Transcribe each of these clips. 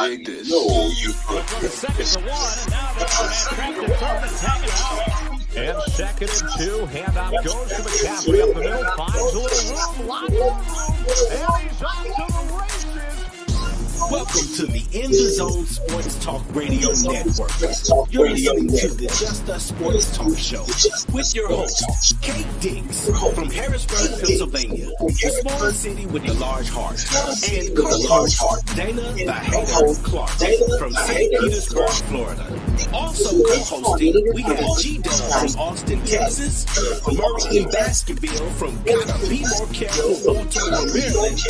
dig this. And second and 2, handoff goes to McCaffrey up the middle, finds a little room, lots of room, and he's off to the races. Welcome to the In the Zone Sports Talk Radio Network. You're listening to the Just Us Sports Talk Show with your host, Kate Diggs from Harrisburg, Pennsylvania, the small city with the large heart, and co-host Dana the Hater Clark from St. Petersburg, Florida. Also co-hosting, we have G-Dub from Austin, Texas, Murray and Baskerville from Gotta Be More Careful, Baltimore, Maryland,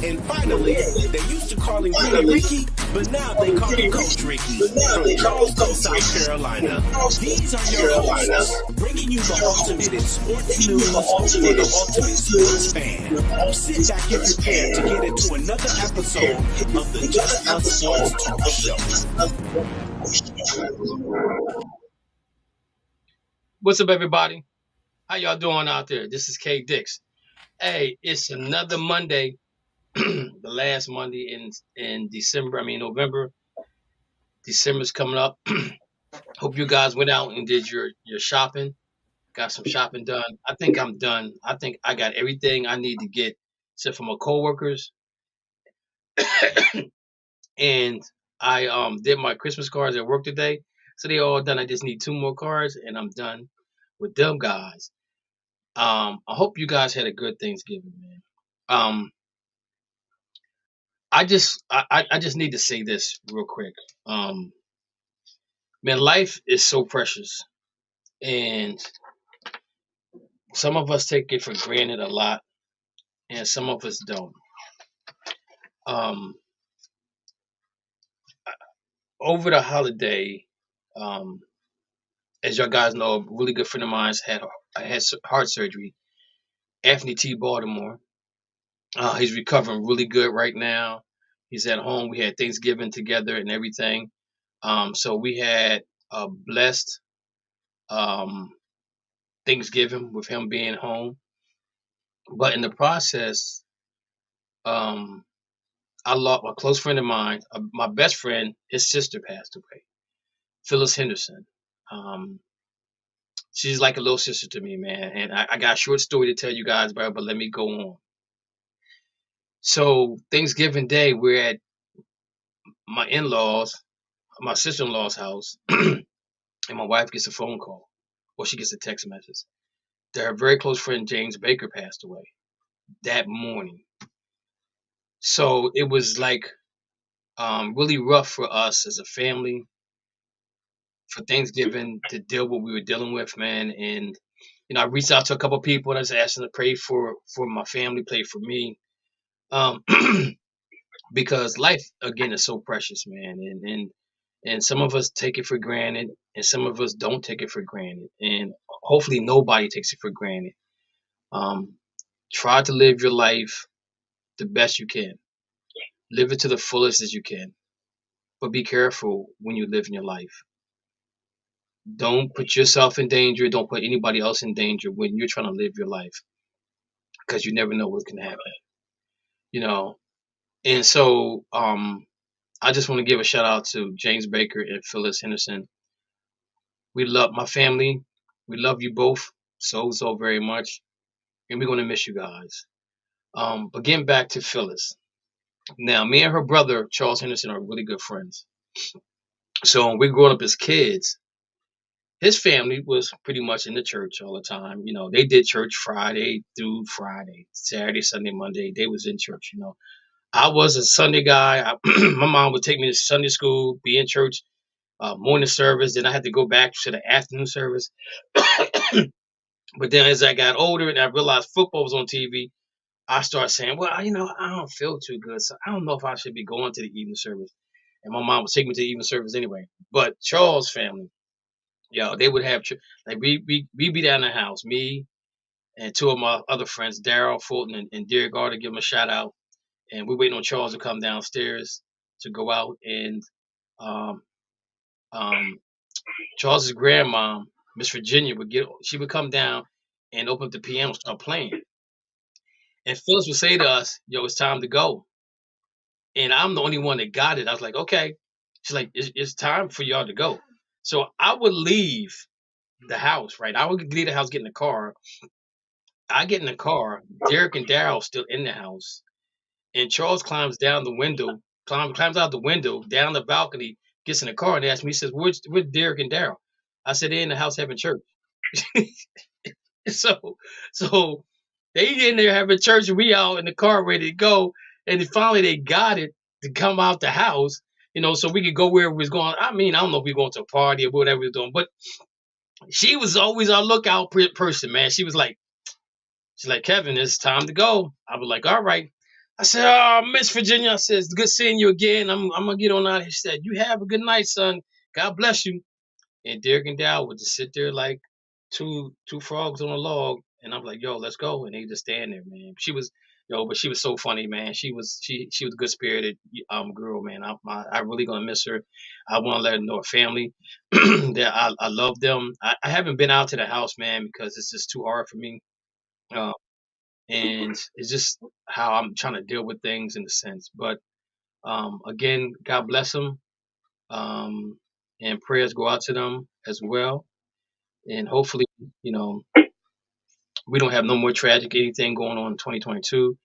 and finally, they used to call him Ricky, but now they call him Coach Ricky from Charleston, South Carolina. These are your hosts, bringing you the ultimate in sports news for the ultimate sports fan. Sit back and prepare to get into another episode of the Just Us Sports Talk Show. What's up, everybody? How y'all doing out there? This is K Dix. Hey, it's another Monday. The last Monday in December, November. December's coming up. Hope you guys went out and did your shopping. Got some shopping done. I think I'm done. I think I got everything I need to get, except for my coworkers. And I did my Christmas cards at work today. So they all done. I just need 2 more cards and I'm done with them guys. I hope you guys had a good Thanksgiving, man. I just need to say this real quick. Man, life is so precious, and some of us take it for granted a lot, and some of us don't. Over the holiday, as y'all guys know, a really good friend of mine had heart surgery. Anthony T. Baltimore. He's recovering really good right now. He's at home. We had Thanksgiving together and everything. So we had a blessed Thanksgiving with him being home. But in the process, I lost a close friend of mine. My best friend, his sister passed away. PHYLLIS Henderson. She's like a little sister to me, man. And I got a short story to tell you guys about her, but let me go on. So Thanksgiving Day, we're at my in-laws, my sister-in-law's house, and my wife gets a phone call, or she gets a text message that her very close friend James Baker passed away that morning. So it was like really rough for us as a family for Thanksgiving to deal with what we were dealing with, man. And I reached out to a couple of people and I just asked them to pray for my family, pray for me. Because life again is so precious, man, and some of us take it for granted, and some of us don't take it for granted, and hopefully nobody takes it for granted. Try to live your life the best you can, live it to the fullest as you can, but be careful when you live in your life. Don't put yourself in danger. Don't put anybody else in danger when you're trying to live your life, because you never know what can happen. And so I just want to give a shout out to James Baker and PHYLLIS Henderson. We love my family. We love you both so very much, and we're going to miss you guys. But getting back to PHYLLIS. Now, me and her brother, Charles Henderson, are really good friends. So when we grew up as kids, his family was pretty much in the church all the time. They did church Friday through Friday, Saturday, Sunday, Monday. They was in church, I was a Sunday guy. My mom would take me to Sunday school, be in church, morning service. Then I had to go back to the afternoon service. But then as I got older and I realized football was on TV, I started saying, well, I don't feel too good. So I don't know if I should be going to the evening service. And my mom would take me to the evening service anyway. But Charles' family, they would have, like we'd be down the house, me and 2 of my other friends, Daryl Fulton and Derek Garter, give them a shout out. And we're waiting on Charles to come downstairs to go out. And Charles's grandma, Miss Virginia, would come down and open up the piano and start playing. And PHYLLIS would say to us, yo, it's time to go. and I'm the only one that got it. I was like, okay. She's like, it's time for y'all to go. So I would leave the house, right? I would leave the house, get in the car. I get in the car. Derek and Daryl still in the house, and Charles climbs down the window, climbs out the window, down the balcony, gets in the car, and asks me, he says, "Where's Derek and Daryl?" I said, "They're in the house having church." so, so they in there having church, and we out in the car ready to go. And then finally they got it to come out the house, so we could go where we was going. I mean, I don't know if we were going to a party or whatever we were doing, but she was always our lookout person, man. She's like, Kevin, it's time to go. I was like, all right. I said, oh, Miss Virginia. I said, it's good seeing you again. I'm gonna get on out. She said, you have a good night, son. God bless you. And Derek and Dow would just sit there like two frogs on a log. And I'm like, yo, let's go. And they just stand there, man. She was, but she was so funny, man. She was a good spirited girl, man. I really gonna miss her. I want to let her know her family that I love them. I haven't been out to the house, man, because it's just too hard for me. Uh, and it's just how I'm trying to deal with things in a sense. But again, God bless them, and prayers go out to them as well. And hopefully, you know, we don't have no more tragic anything going on in 2022.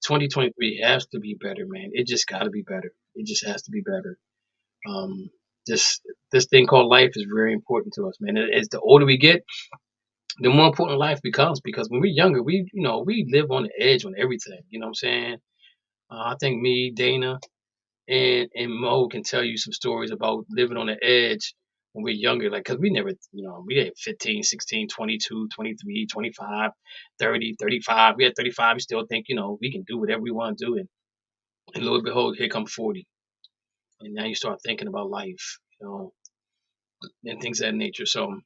2023 has to be better, man. It just got to be better. It just has to be better. Um, this thing called life is very important to us, man. As the older we get, the more important life becomes, because when we're younger, we live on the edge on everything. You know what I'm saying? I think me, Dana, and Mo can tell you some stories about living on the edge when we're younger. Like, because we never, we had 15, 16, 22, 23, 25, 30, 35. We had 35. We still think, we can do whatever we want to do. And lo and behold, here come 40. And now you start thinking about life, and things of that nature. So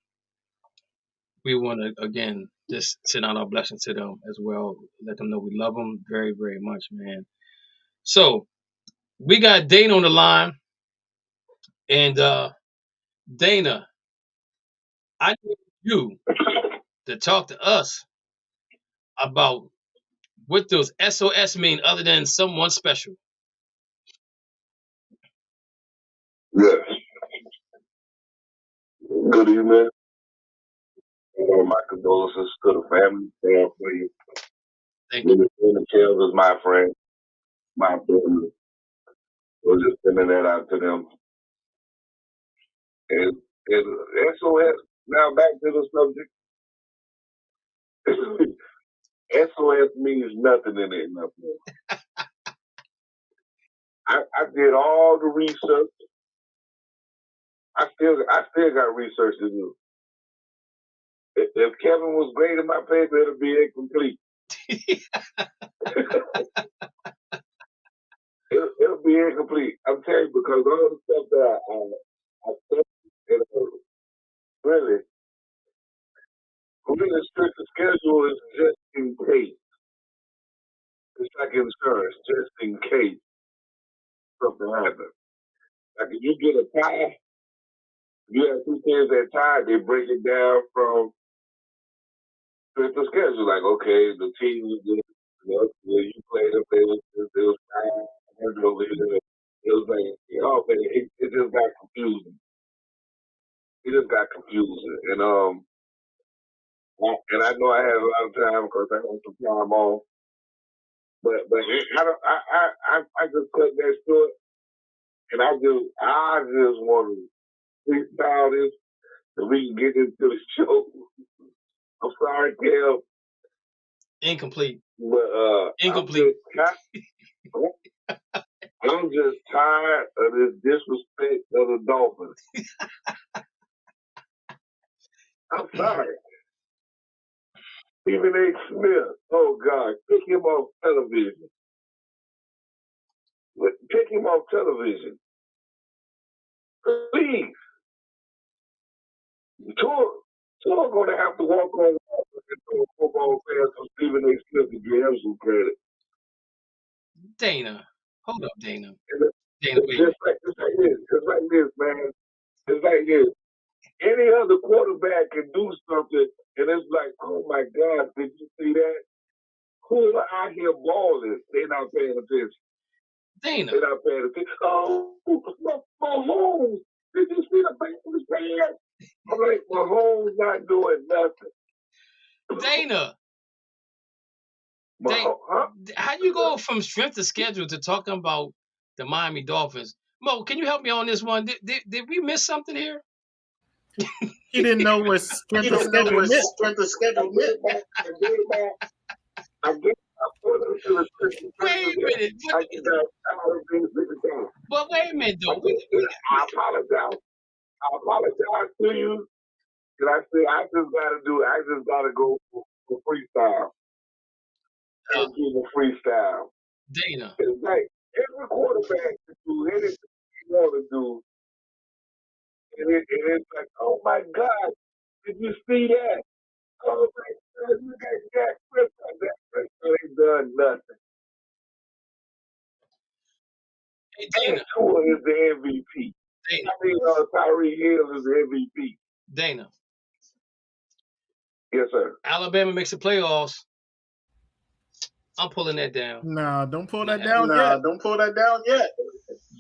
we want to, again, just send out our blessings to them as well. Let them know we love them very, very much, man. So we got Dana on the line. And Dana, I need you to talk to us about what those SOS mean other than someone special. Yes. Good evening. My condolences to the family. For you. Thank you. The Kells is my friend, my family. We're just sending that out to them. And SOS, now back to the subject. SOS means nothing in it. Nothing. I did all the research. I still got research to do. If Kevin was great in my paper, it'll be incomplete. It'll be incomplete. I'm telling you, because all the stuff that I studied, really strict schedule is just in case. It's like insurance, just in case something happens. Like if you get a tie, you have 2 teams that tie, they break it down from strict schedule. Like, okay, the team was good, you played up there, it was tie, over here. It was like, it just got confusing. It just got confusing. And I know I had a lot of time because I had some time off. But I just cut that short, and I just want to freestyle this so we can get into the show. I'm sorry, Kel. Incomplete. But incomplete. I'm just tired of this disrespect of the Dolphins. I'm sorry. Stephen A. Smith, oh God, pick him off television. Pick him off television. Please. Tour gonna have to walk on water and football fans for Stephen A. Smith to give him some credit. Dana, hold up, Dana. Dana, just like this, man. It's like this. Any other quarterback can do something, and it's like, oh my God, did you see that? Who are out here balling? They're not paying attention. Dana. They're not paying attention. Oh, Mahomes. Did you see the Bengals pants? I'm like, Mahomes not doing nothing. Dana. Huh? How you go from strength of schedule to talking about the Miami Dolphins? Mo, can you help me on this one? Did we miss something here? He didn't know what strength of schedule meant. I get Wait a minute. But wait a minute, though. I apologize to you. Cause I just gotta go for freestyle. I'll do the freestyle. Dana. It's like every quarterback can do anything you want to do. And it's like, oh my God, did you see that? Oh my God, look at Jack Prescott. Jack Prescott ain't done nothing. Hey, Dana. Tua is the MVP. Dana. I mean, Tyree Hill is the MVP. Dana. Yes, sir. Alabama makes the playoffs. I'm pulling that down. Nah, don't pull that down yet.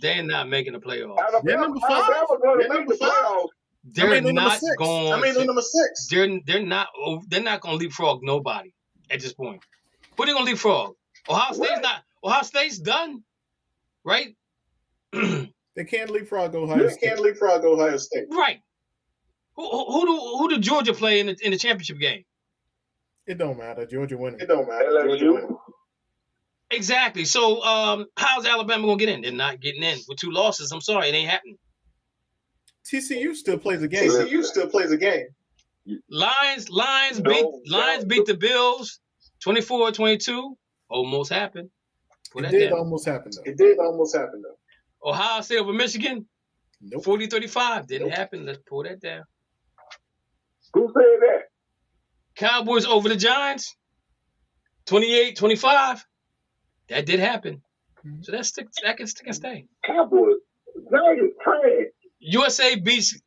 They're not making the playoffs. They're number 5. They're number 5. They're not going. They're number 6. They're not going to leapfrog nobody at this point. Who they going to leapfrog? Ohio State's done, right? They can't leapfrog Ohio State. Right. Who do Georgia play in the championship game? It don't matter. Georgia winning. LSU. Exactly. So how's Alabama gonna get in? They're not getting in with 2 losses. I'm sorry, it ain't happening. TCU still plays a game. Lions beat the Bills 24-22. Almost happened. It did almost happen though. Ohio State over Michigan. Nope. 40-35. Didn't happen. Let's pull that down. Who said that? Cowboys over the Giants. 28-25. That did happen. So that can stick and stay. Cowboys. Giants trash. USA beats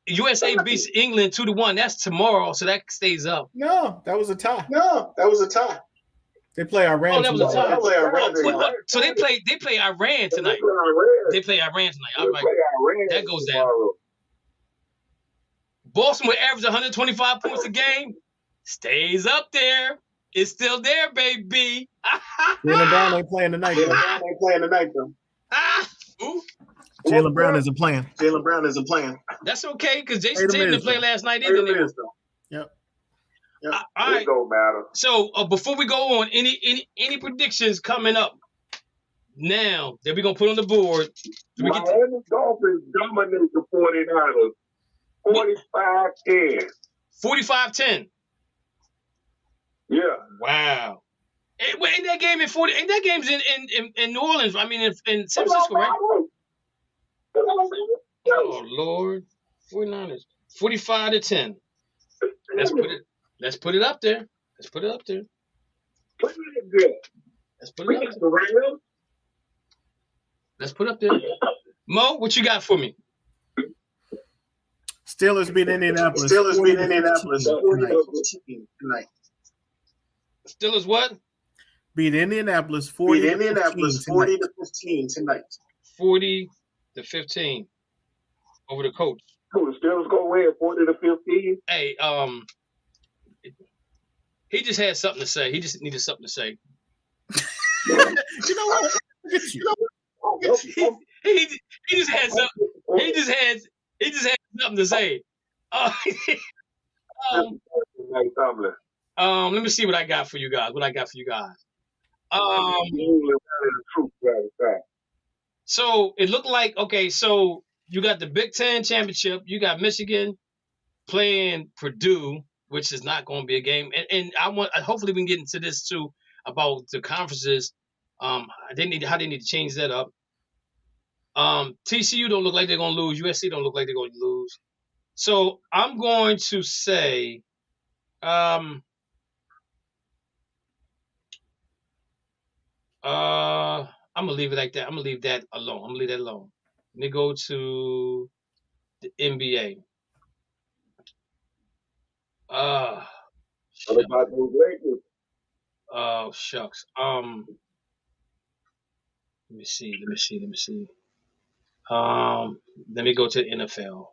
England 2-1. That's tomorrow, so that stays up. No, that was a tie. They play Iran. Oh, that was a tie. Iran. So they play Iran tonight. They play Iran tonight. All right. That goes down. Boston will average 125 points a game. Stays up there. It's still there, baby. Jaylen Brown ain't playing tonight. Jaylen Brown isn't playing. That's okay, because Jason Tatum didn't play last night either. Yep. All right. It don't matter. So before we go on, any predictions coming up now that we're gonna put on the board? Miami Dolphins dominate the 49ers. 45-10. 45-10. Yeah. Wow. Ain't that game ain't that game's in New Orleans? I mean in San Francisco, right? Oh Lord. 49ers. 45-10. Let's put it up there. Let's put it up there. Let's put it up there. Mo, what you got for me? Steelers beat Indianapolis. Tonight. Steelers what? Beat Indianapolis 40-15 tonight. 40-15 over the Colts. The Steelers gonna win 40-15. Hey, he just had something to say. He just needed something to say. You know what? He just had something. He just had something to say. Let me see what I got for you guys. So it looked like, okay, so you got the Big Ten championship. You got Michigan playing Purdue, which is not going to be a game. And hopefully we can get into this too about the conferences. How they need to change that up. TCU don't look like they're going to lose. USC don't look like they're going to lose. So I'm going to say, I'm gonna leave it like that. I'm gonna leave that alone. Let me go to the NBA. Oh shucks. Let me see. Let me go to the NFL.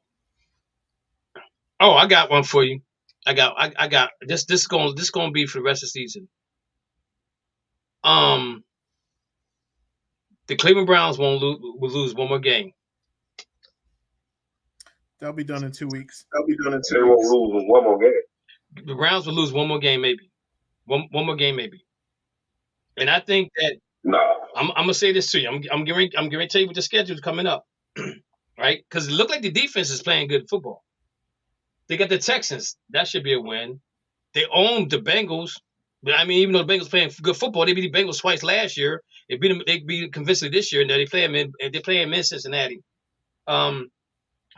Oh, I got one for you. I got this. This gonna be for the rest of the season. The Cleveland Browns will lose one more game. They'll be done in 2 weeks. They won't lose one more game. The Browns will lose one more game, maybe. One more game, maybe. And I think that I'm gonna say this to you. I'm going to tell you what the schedule is coming up, right? Because it looked like the defense is playing good football. They got the Texans. That should be a win. They own the Bengals. But I mean, even though the Bengals playing good football, they beat the Bengals twice last year. They beat them. They beat convincingly this year. And they play them in. They play them in Cincinnati. So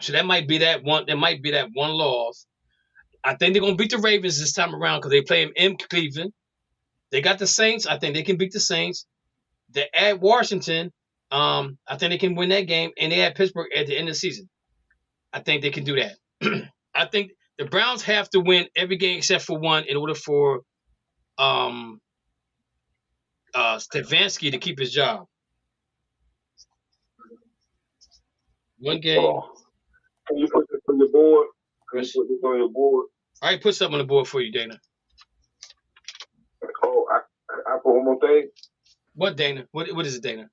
that might be that one. There might be that one loss. I think they're gonna beat the Ravens this time around because they play them in Cleveland. They got the Saints. I think they can beat the Saints. They're at Washington. I think they can win that game, and they at Pittsburgh at the end of the season. I think they can do that. I think the Browns have to win every game except for one in order for Stefanski to keep his job. One game. Can you put this on your board? Can you put this on your board? All right, put something on the board for you, Dana. Oh, I put one more thing. What, Dana? What is it, Dana?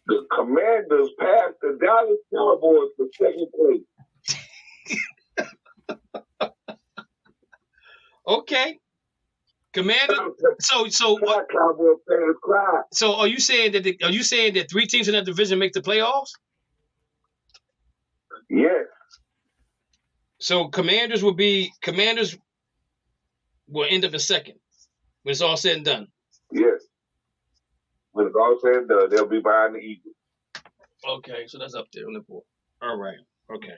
The Commanders passed the Dallas Cowboys for second place. Okay. Commanders. So what? Cowboys fans cry. So are you saying that 3 teams in that division make the playoffs? Yes. So Commanders will end up in second when it's all said and done. Yes. When it's all said and done, they'll be behind the Eagles. Okay, so that's up there on the board. All right. Okay.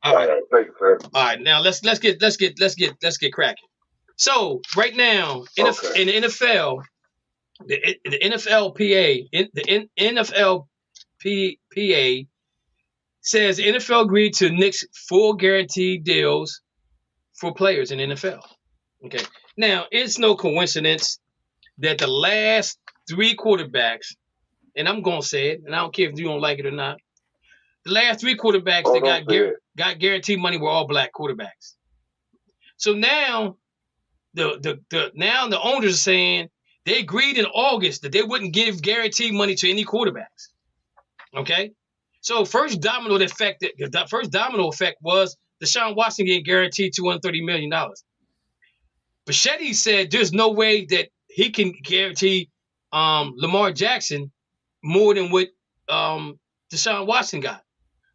All right. Thanks, sir. All right. Now let's get cracking. So right now in the NFL, the NLLPA says the NFL agreed to Knicks full guaranteed deals for players in the NFL. Okay. Now, it's no coincidence that the last 3 quarterbacks, and I'm going to say it, and I don't care if you don't like it or not, the last 3 quarterbacks that got guaranteed money were all black quarterbacks. So now the owners are saying they agreed in August that they wouldn't give guaranteed money to any quarterbacks. Okay? So the first domino effect was Deshaun Watson getting guaranteed $230 million. Bichetti said there's no way that he can guarantee Lamar Jackson more than what Deshaun Watson got.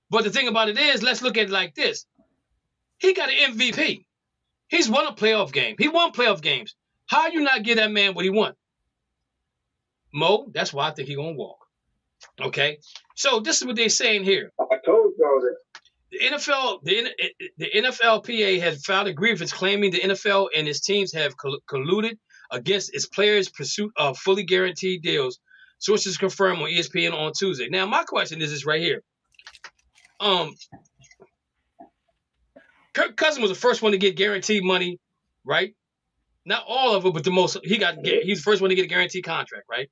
But the thing about it is, let's look at it like this. He got an MVP. He's won a playoff game. He won playoff games. How you not give that man what he won? Mo, that's why I think he's going to walk. Okay? So this is what they're saying here. I told y'all that. The NFLPA has filed a grievance claiming the NFL and its teams have colluded against its players' pursuit of fully guaranteed deals. Sources confirmed on ESPN on Tuesday. Now, my question is this right here. Kirk Cousins was the first one to get guaranteed money, right? Not all of it, but the most. He's the first one to get a guaranteed contract, right?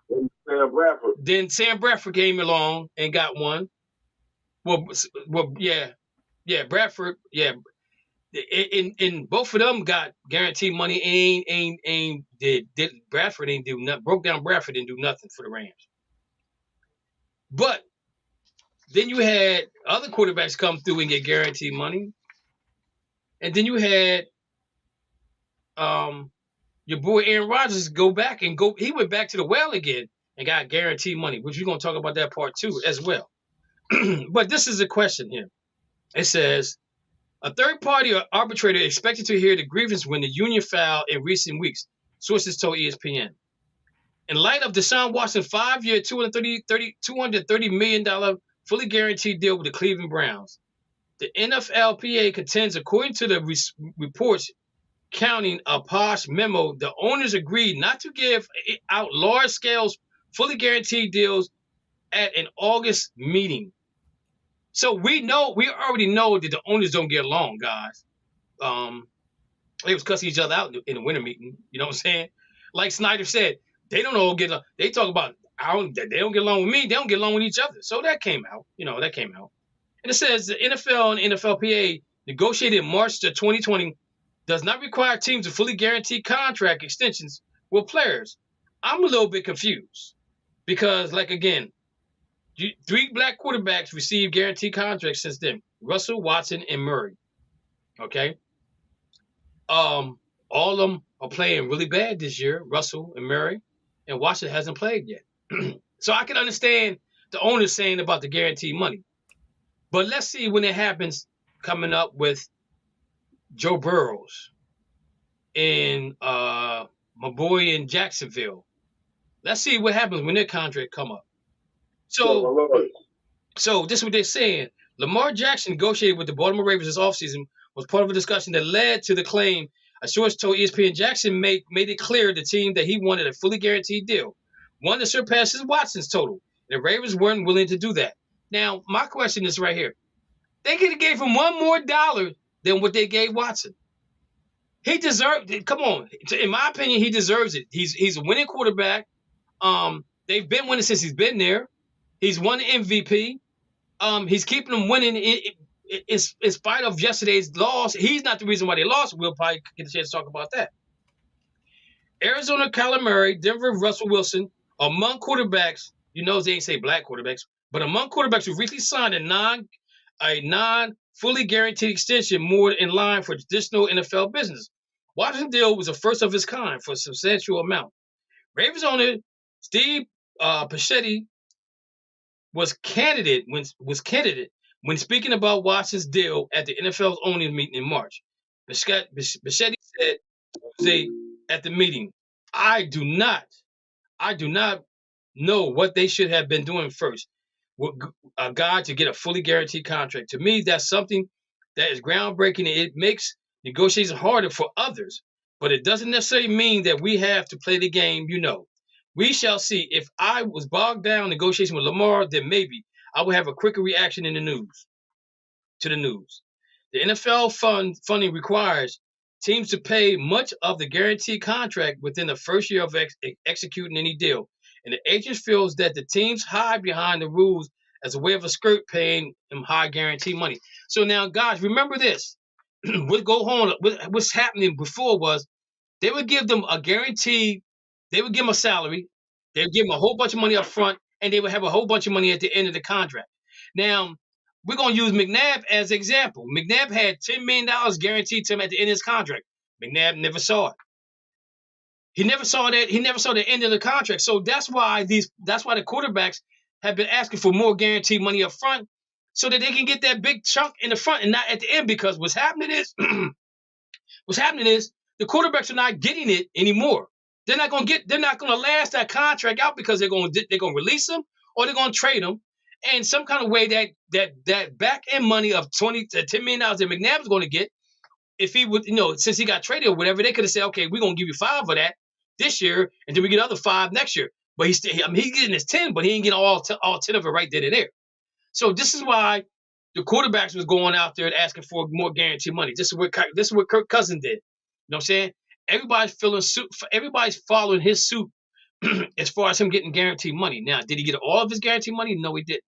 Sam Bradford. Then Sam Bradford came along and got one. Well, yeah, Bradford, yeah. In both of them got guaranteed money. Bradford ain't do nothing. Broke down Bradford didn't do nothing for the Rams. But then you had other quarterbacks come through and get guaranteed money, and then you had your boy Aaron Rodgers He went back to the well again and got guaranteed money, which we're gonna talk about that part too as well. But this is a question here. It says, a third-party arbitrator expected to hear the grievance when the union filed in recent weeks, sources told ESPN. In light of Deshaun Watson's 5-year, $230 million fully guaranteed deal with the Cleveland Browns, the NFLPA contends, according to the reports counting a posh memo, the owners agreed not to give out large-scale fully guaranteed deals at an August meeting. So we already know that the owners don't get along, guys. They was cussing each other out in the winter meeting. You know what I'm saying? Like Snyder said, they don't all get along. They talk about they don't get along with me. They don't get along with each other. So that came out. That came out. And it says the NFL and NFLPA negotiated in March 2020 does not require teams to fully guarantee contract extensions with players. I'm a little bit confused because, like, again, 3 black quarterbacks received guaranteed contracts since then: Russell, Watson, and Murray. Okay. All of them are playing really bad this year, Russell and Murray, and Watson hasn't played yet. So I can understand the owners saying about the guaranteed money. But let's see when it happens coming up with Joe Burrows and my boy in Jacksonville. Let's see what happens when their contract come up. So this is what they're saying. Lamar Jackson negotiated with the Baltimore Ravens this offseason was part of a discussion that led to the claim a source told ESPN Jackson made it clear to the team that he wanted a fully guaranteed deal, one that surpasses Watson's total. The Ravens weren't willing to do that. Now, my question is right here. They could have gave him $1 more than what they gave Watson. He deserved it. Come on. In my opinion, he deserves it. He's a winning quarterback. They've been winning since he's been there. He's won the MVP. He's keeping them winning in spite of yesterday's loss. He's not the reason why they lost. We'll probably get a chance to talk about that. Arizona, Kyler Murray, Denver, Russell Wilson, among quarterbacks, they ain't say black quarterbacks, but among quarterbacks who recently signed a non-fully guaranteed extension more in line for traditional NFL business. Watson's deal was the first of its kind for a substantial amount. Ravens owner Steve Pachetti was candid when speaking about Watson's deal at the NFL's owners meeting in March. Pachetti said at the meeting, I do not know what they should have been doing first. A guy to get a fully guaranteed contract. To me, that's something that is groundbreaking. And it makes negotiations harder for others, but it doesn't necessarily mean that we have to play the game. We shall see. If I was bogged down in negotiation with Lamar, then maybe I would have a quicker reaction in the news. The NFL funding requires teams to pay much of the guaranteed contract within the first year of executing any deal. And the agent feels that the teams hide behind the rules as a way of a skirt paying them high guarantee money. So now, guys, remember this. What's happening before was they would give them a guarantee. They would give them a salary. They would give them a whole bunch of money up front, and they would have a whole bunch of money at the end of the contract. Now, we're going to use McNabb as an example. McNabb had $10 million guaranteed to him at the end of his contract. McNabb never saw it. He never saw that. He never saw the end of the contract. So that's why the quarterbacks have been asking for more guaranteed money up front so that they can get that big chunk in the front and not at the end, because what's happening is the quarterbacks are not getting it anymore. They're not going to last that contract out because they're going to release them or they're going to trade them. And some kind of way that back end money of $10 million that McNabb is going to get, if he would, since he got traded or whatever, they could have said, okay, we're going to give you 5 of that this year, and then we get another 5 next year. But he's getting his 10, but he ain't getting all 10 of it right then and there. So this is why the quarterbacks was going out there and asking for more guaranteed money. This is what Kirk Cousins did. You know what I'm saying? Everybody's following his suit as far as him getting guaranteed money. Now, did he get all of his guaranteed money? No, he didn't.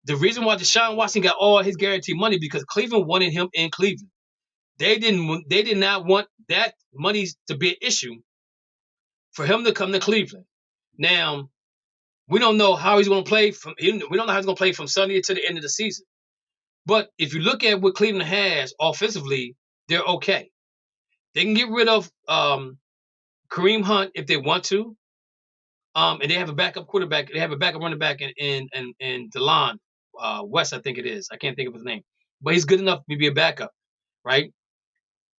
The reason why Deshaun Watson got all his guaranteed money because Cleveland wanted him in Cleveland. They did not want that money to be an issue for him to come to Cleveland. Now, we don't know how he's going to play from Sunday to the end of the season. But if you look at what Cleveland has offensively, they're okay. They can get rid of Kareem Hunt if they want to. And they have a backup quarterback. They have a backup running back in DeLon West, I think it is. I can't think of his name. But he's good enough to be a backup, right?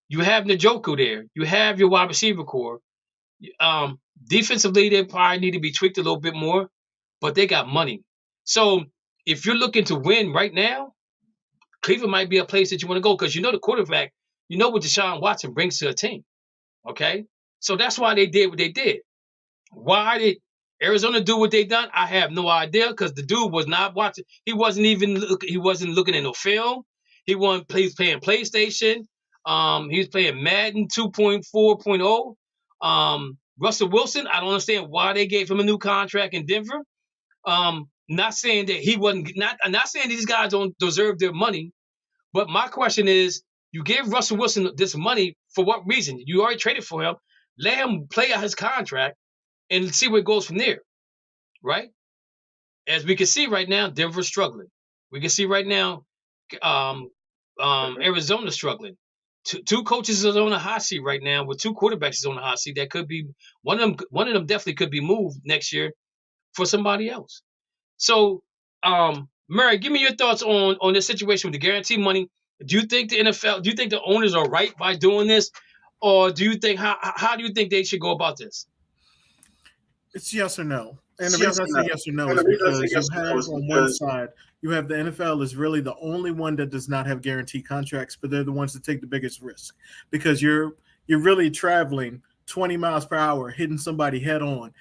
You have Njoku there. You have your wide receiver core. Defensively, they probably need to be tweaked a little bit more, but they got money. So if you're looking to win right now, Cleveland might be a place that you want to go because the quarterback, what Deshaun Watson brings to a team, okay? So that's why they did what they did. Why did Arizona do what they done? I have no idea because the dude was not watching. He wasn't looking at no film. He was playing PlayStation. He was playing Madden 2.4.0. Russell Wilson, I don't understand why they gave him a new contract in Denver. Not saying that he wasn't I'm not saying these guys don't deserve their money, but my question is, you gave Russell Wilson this money for what reason? You already traded for him. Let him play out his contract and see where it goes from there, right? As we can see right now, Denver's struggling. We can see right now, Arizona's struggling. Two coaches are on a hot seat right now, with two quarterbacks on the hot seat. That could be one of them definitely could be moved next year for somebody else. So, Murray, give me your thoughts on this situation with the guarantee money. Do you think the NFL, do you think the owners are right by doing this, or do you think how do you think they should go about this? It's yes or no. And the reason I say yes or no is because you have on one side, you have the NFL is really the only one that does not have guaranteed contracts, but they're the ones that take the biggest risk because you're really traveling 20 miles per hour, hitting somebody head on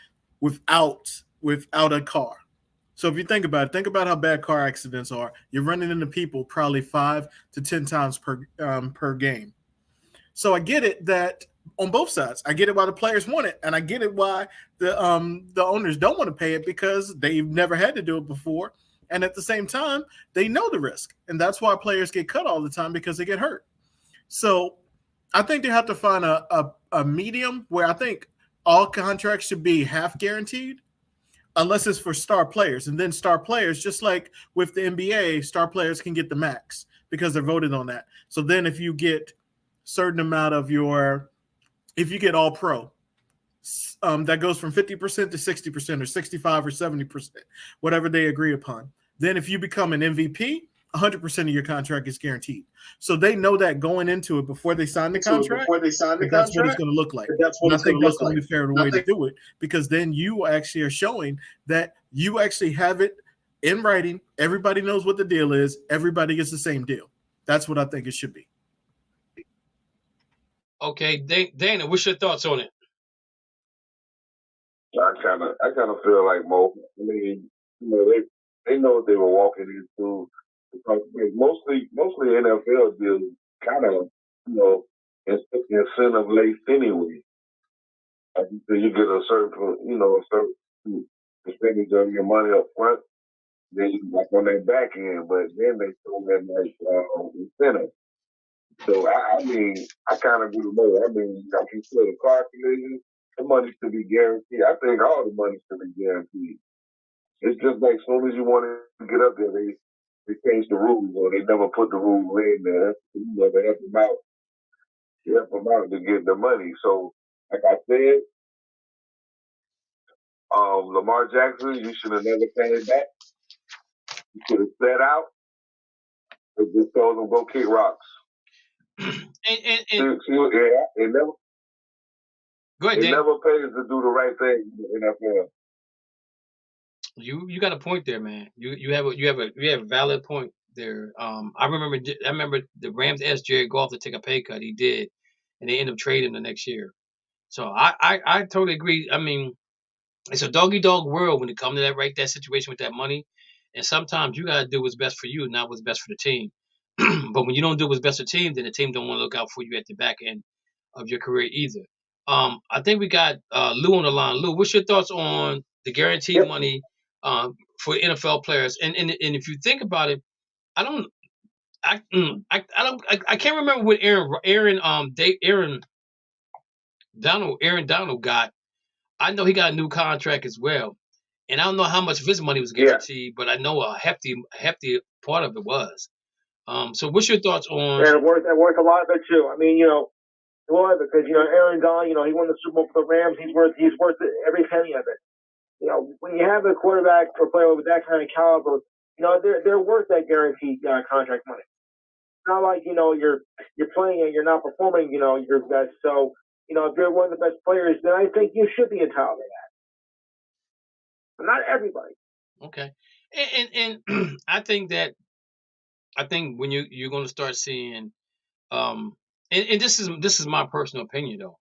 without a car. So if you think about how bad car accidents are, you're running into people probably 5 to 10 times per game. So I get it that on both sides, I get it why the players want it, and I get it why the owners don't want to pay it because they've never had to do it before, and at the same time, they know the risk, and that's why players get cut all the time because they get hurt. So I think they have to find a medium where I think all contracts should be half guaranteed, unless it's for star players, and then star players, just like with the NBA, star players can get the max because they're voted on that. So then if you get certain amount of if you get all pro, that goes from 50% to 60% or 65 or 70%, whatever they agree upon. Then if you become an MVP, 100% of your contract is guaranteed. So they know that going into it before they sign the contract. That's what it's going to look like. I think that's the only fair way to do it, because then you actually are showing that you actually have it in writing. Everybody knows what the deal is. Everybody gets the same deal. That's what I think it should be. Okay, Dana, what's your thoughts on it? I kind of feel like Mo. I mean, they know what they were walking into, because mostly NFL deals kind of incentive laced anyway. Like you said, you get a certain percentage of your money up front, then you like on that back end, but then they throw that incentive. So I kind of agree with Mo. I mean, like you said, the car collision, the money should be guaranteed. I think all the money should be guaranteed. It's just like as soon as you want to get up there, they change the rules, or they never put the rules in there. They help them out. They help them out to get the money. So, like I said, Lamar Jackson, you should have never came back. You should have sat out and just told them go kick rocks. It never. Go ahead, it never pays to do the right thing in the NFL. You got a point there, man. You have a valid point there. I remember the Rams asked Jared Goff to take a pay cut. He did, and they ended up trading the next year. So I totally agree. I mean, it's a dog world when it comes to that situation with that money. And sometimes you gotta do what's best for you, not what's best for the team. But when you don't do what's best for the team, then the team don't want to look out for you at the back end of your career either. I think we got Lou on the line. Lou, what's your thoughts on the guaranteed money for NFL players? And if you think about it, I can't remember what Aaron Donald got. I know he got a new contract as well, and I don't know how much of his money was guaranteed, but I know a hefty part of it was. So what's your thoughts on? And worth a lot of it too. I mean, because Aaron Donald, he won the Super Bowl for the Rams. He's worth every penny of it. When you have a quarterback or player with that kind of caliber, they're worth that guaranteed contract money. It's not like you're playing and you're not performing your best. So if you're one of the best players, then I think you should be entitled to that. But not everybody. Okay, and I think when you're going to start seeing, and this is my personal opinion though.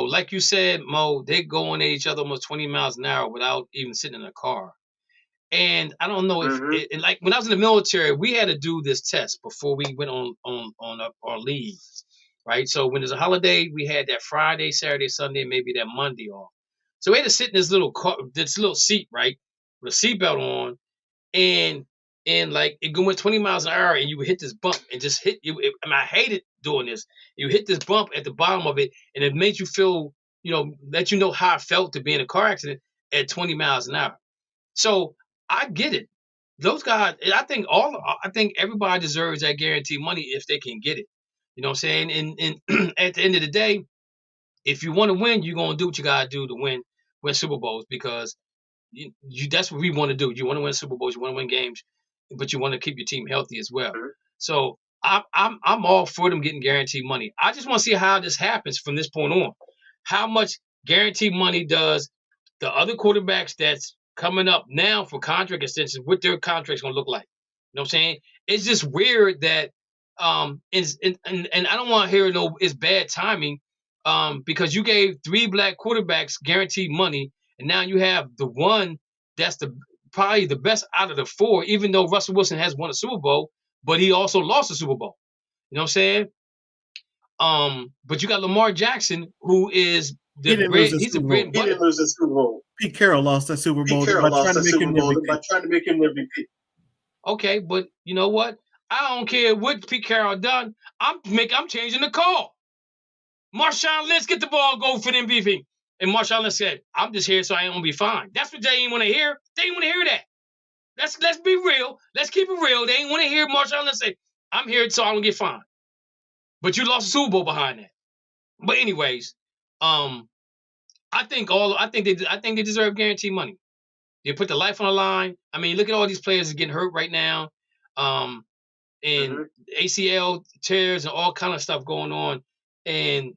Like you said, Mo, they go on at each other almost 20 miles an hour without even sitting in a car. And I don't know if, like when I was in the military, we had to do this test before we went on our leave, right? So when there's a holiday, we had that Friday, Saturday, Sunday, maybe that Monday off. So we had to sit in this little seat, right, with a seatbelt on, and like it going 20 miles an hour, and you would hit this bump and just hit you. And I hated doing this. You hit this bump at the bottom of it, and it made you feel, let you know how I felt to be in a car accident at 20 miles an hour. So I get it. Those guys, I think everybody deserves that guaranteed money if they can get it. You know what I'm saying? And at the end of the day, if you want to win, you're gonna do what you gotta do to win Super Bowls, because that's what we want to do. You want to win Super Bowls, you want to win games, but you want to keep your team healthy as well. Mm-hmm. So I'm all for them getting guaranteed money. I just want to see how this happens from this point on. How much guaranteed money does the other quarterbacks that's coming up now for contract extensions, what their contract's gonna look like? You know what I'm saying? It's just weird that and I don't want to hear it's bad timing, because you gave 3 black quarterbacks guaranteed money, and now you have the one that's probably the best out of the 4, even though Russell Wilson has won a Super Bowl, but he also lost a Super Bowl. You know what I'm saying? But you got Lamar Jackson, who is he didn't lose the Super Bowl. Pete Carroll lost that Super Bowl by trying to make him MVP. Okay, but you know what? I don't care what Pete Carroll done. I'm changing the call. Marshawn Lynch, get the ball, go for the MVP. And Marshawn Lynch said, "I'm just here so I ain't gonna be fine." That's what they ain't want to hear. They ain't want to hear that. Let's be real. Let's keep it real. They ain't want to hear Marshawn Lynch say, "I'm here so I don't get fined." But you lost the Super Bowl behind that. But anyways, I think they deserve guaranteed money. They put the life on the line. I mean, look at all these players getting hurt right now, and ACL tears and all kind of stuff going on, and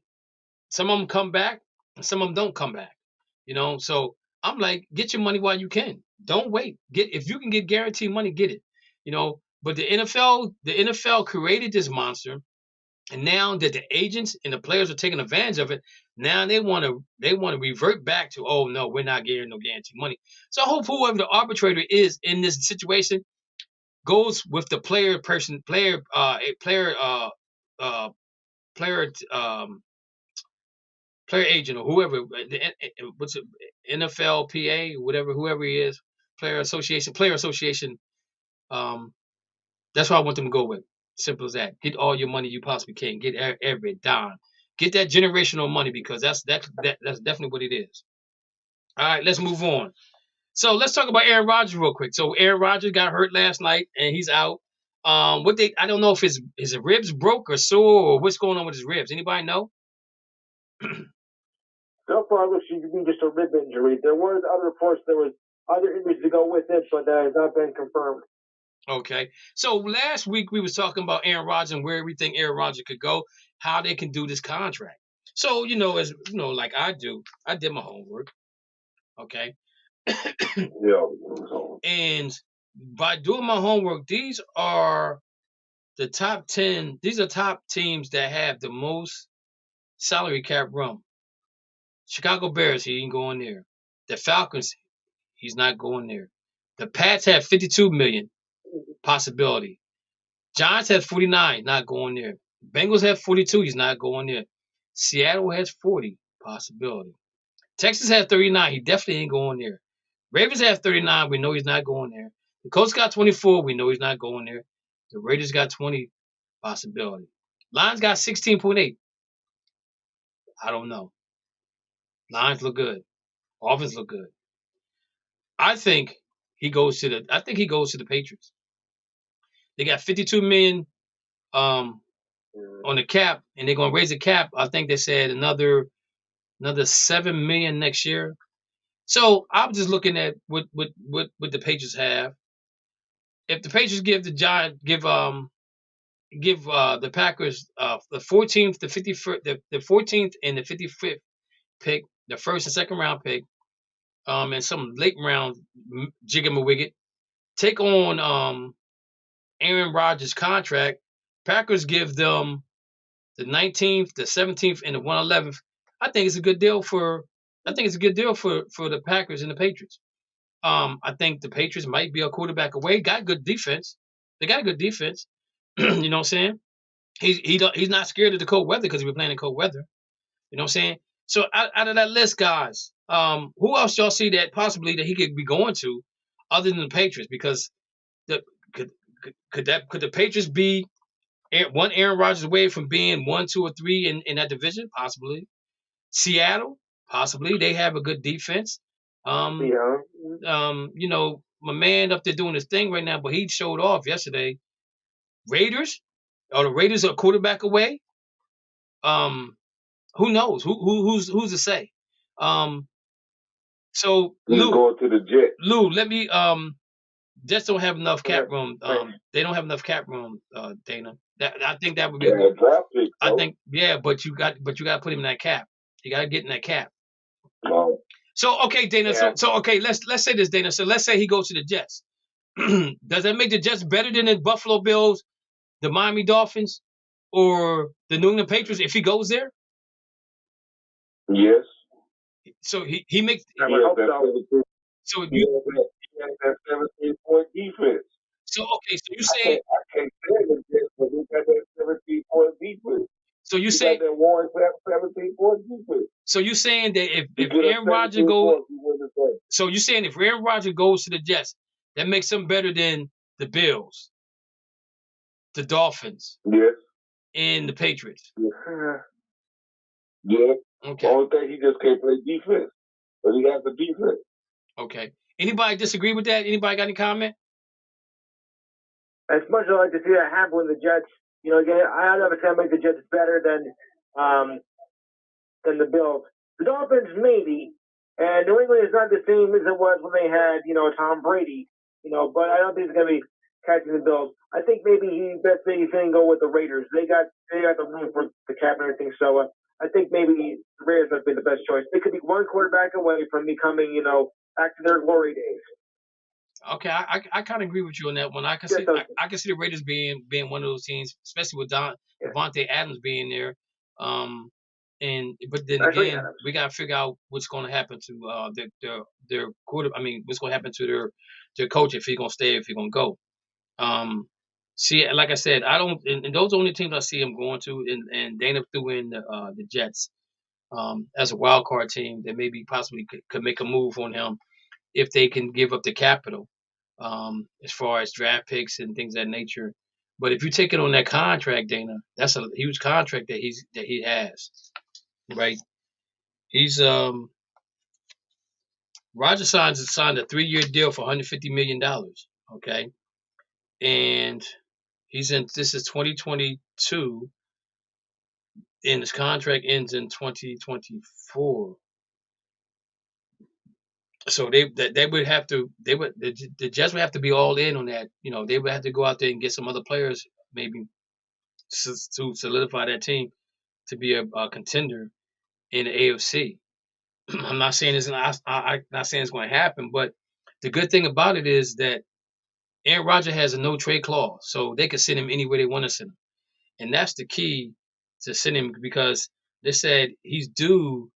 some of them come back and some of them don't come back. So I'm like, get your money while you can. Don't wait. If you can get guaranteed money, get it. But the NFL created this monster. And now that the agents and the players are taking advantage of it, now they want to revert back to, oh no, we're not getting no guaranteed money. So I hope whoever the arbitrator is in this situation goes with the player agent or whoever, what's it, NLLPA, whoever he is, player association. That's what I want them to go with. Simple as that. Get all your money you possibly can. Get every dime. Get that generational money, because that's definitely what it is. All right, let's move on. So let's talk about Aaron Rodgers real quick. So Aaron Rodgers got hurt last night and he's out. I don't know if his ribs broke or sore or what's going on with his ribs. Anybody know? So far, it looks to be just a rib injury. There was other reports there was other injuries to go with it, but that has not been confirmed. Okay. So last week we was talking about Aaron Rodgers and where we think Aaron Rodgers could go, how they can do this contract. So, like I do, I did my homework. Okay. Yeah. And by doing my homework, these are the top 10. These are top teams that have the most salary cap room. Chicago Bears, he ain't going there. The Falcons, he's not going there. The Pats have 52 million possibility. Giants have 49, not going there. Bengals have 42, he's not going there. Seattle has 40 possibility. Texas has 39, he definitely ain't going there. Ravens have 39, we know he's not going there. The Colts got 24, we know he's not going there. The Raiders got 20 possibility. Lions got 16.8. I don't know. Lions look good. Offense look good. I think he goes to the Patriots. They got 52 million on the cap, and they're gonna raise the cap. I think they said another 7 million next year. So I'm just looking at what the Patriots have. If the Patriots give the Packers the 14th, the 51st, the 14th and the 55th pick, the first and second round pick, and some late round jigamawiggit, take on Aaron Rodgers' contract. Packers give them the 19th, the 17th, and the 111th. I think it's a good deal for the Packers and the Patriots. I think the Patriots might be a quarterback away. Got good defense. They got a good defense. You know what I'm saying? He's not scared of the cold weather because he's been playing in cold weather. You know what I'm saying? So out of that list, guys, who else y'all see that possibly that he could be going to, other than the Patriots? Because could the Patriots be one Aaron Rodgers away from being 1, 2, or 3 in that division? Possibly. Seattle, possibly. They have a good defense. You know, my man up there doing his thing right now, but he showed off yesterday. Raiders, the Raiders are a quarterback away. Who knows? Who's to say? So He's going to the Jets. Lou, let me Jets don't have enough cap room. They don't have enough cap room, Dana. I think that would be a draft pick. I think but you got to put him in that cap. You got to get in that cap. No. So okay, Dana. Yeah. So okay, let's say this, Dana. So let's say he goes to the Jets. Does that make the Jets better than the Buffalo Bills, the Miami Dolphins, or the New England Patriots if he goes there? Yes. So he makes. So he has that 17-point defense. So okay, so you saying I can't say it, but he got that 17-point defense. So you say that Warren 17-point defense. So you saying that if Aaron Rodgers goes, so you saying if Aaron Rodgers goes to the Jets, that makes him better than the Bills, the Dolphins, yes, and the Patriots. Yeah. Okay. The only thing he just can't play defense, but he has the defense. Okay. Anybody disagree with that? Anybody got any comment? As much as I like to see that happen with the Jets, you know, again, I never say make the Jets better than the Bills. The Dolphins maybe, and New England is not the same as it was when they had, you know, Tom Brady, you know, but I don't think it's gonna be catching the Bills. I think maybe best thing he's gonna go with the Raiders. They got the room for the cap and everything, so I think maybe the Raiders have been the best choice. They could be one quarterback away from becoming, you know, back to their glory days. Okay, I kind of agree with you on that one. I can see the Raiders being one of those teams, especially with Devontae Adams being there. But then again, we got to figure out what's going to happen to their quarter. I mean, what's going to happen to their coach if he's going to stay, if he's going to go. See, like I said, I don't. And those are the only teams I see him going to. And Dana threw in the Jets as a wild card team that maybe possibly could make a move on him if they can give up the capital. As far as draft picks and things of that nature. But if you take it on that contract, Dana, that's a huge contract that he has, right? He's Roger signed a 3-year deal for $150 million, okay? And this is 2022, and his contract ends in 2024. So they would have to the Jets would have to be all in on that. You know, they would have to go out there and get some other players maybe to solidify that team to be a contender in the AFC. I'm not saying I'm not saying it's going to happen, but the good thing about it is that Aaron Rodgers has a no trade clause, so they can send him anywhere they want to send him, and that's the key to send him because they said he's due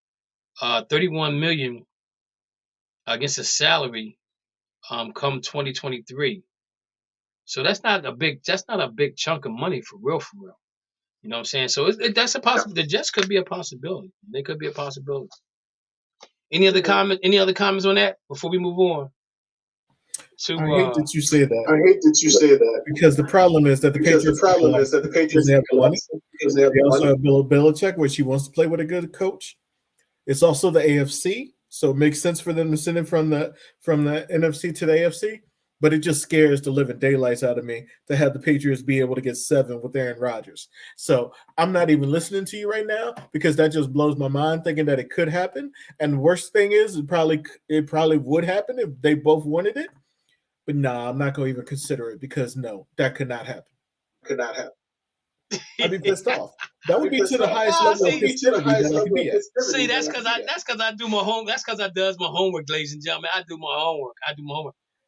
$31 million against his salary come 2023. So that's not a big chunk of money for real. You know what I'm saying? So that's a possibility. The Jets could be a possibility. They could be a possibility. Any other comments on that before we move on? I hate that you say that. Because the problem is that the Patriots have money. They also have Bill Belichick, which he wants to play with a good coach. It's also the AFC, so it makes sense for them to send him from the NFC to the AFC. But it just scares the living daylights out of me to have the Patriots be able to get 7 with Aaron Rodgers. So I'm not even listening to you right now because that just blows my mind thinking that it could happen. And the worst thing is it probably would happen if they both wanted it. But nah, I'm not going to even consider it because no, that could not happen. I'd be pissed off. That would be to the highest level of festivity that I could be at. See, that's because I do my homework. That's because I does my homework, ladies and gentlemen. I do my homework.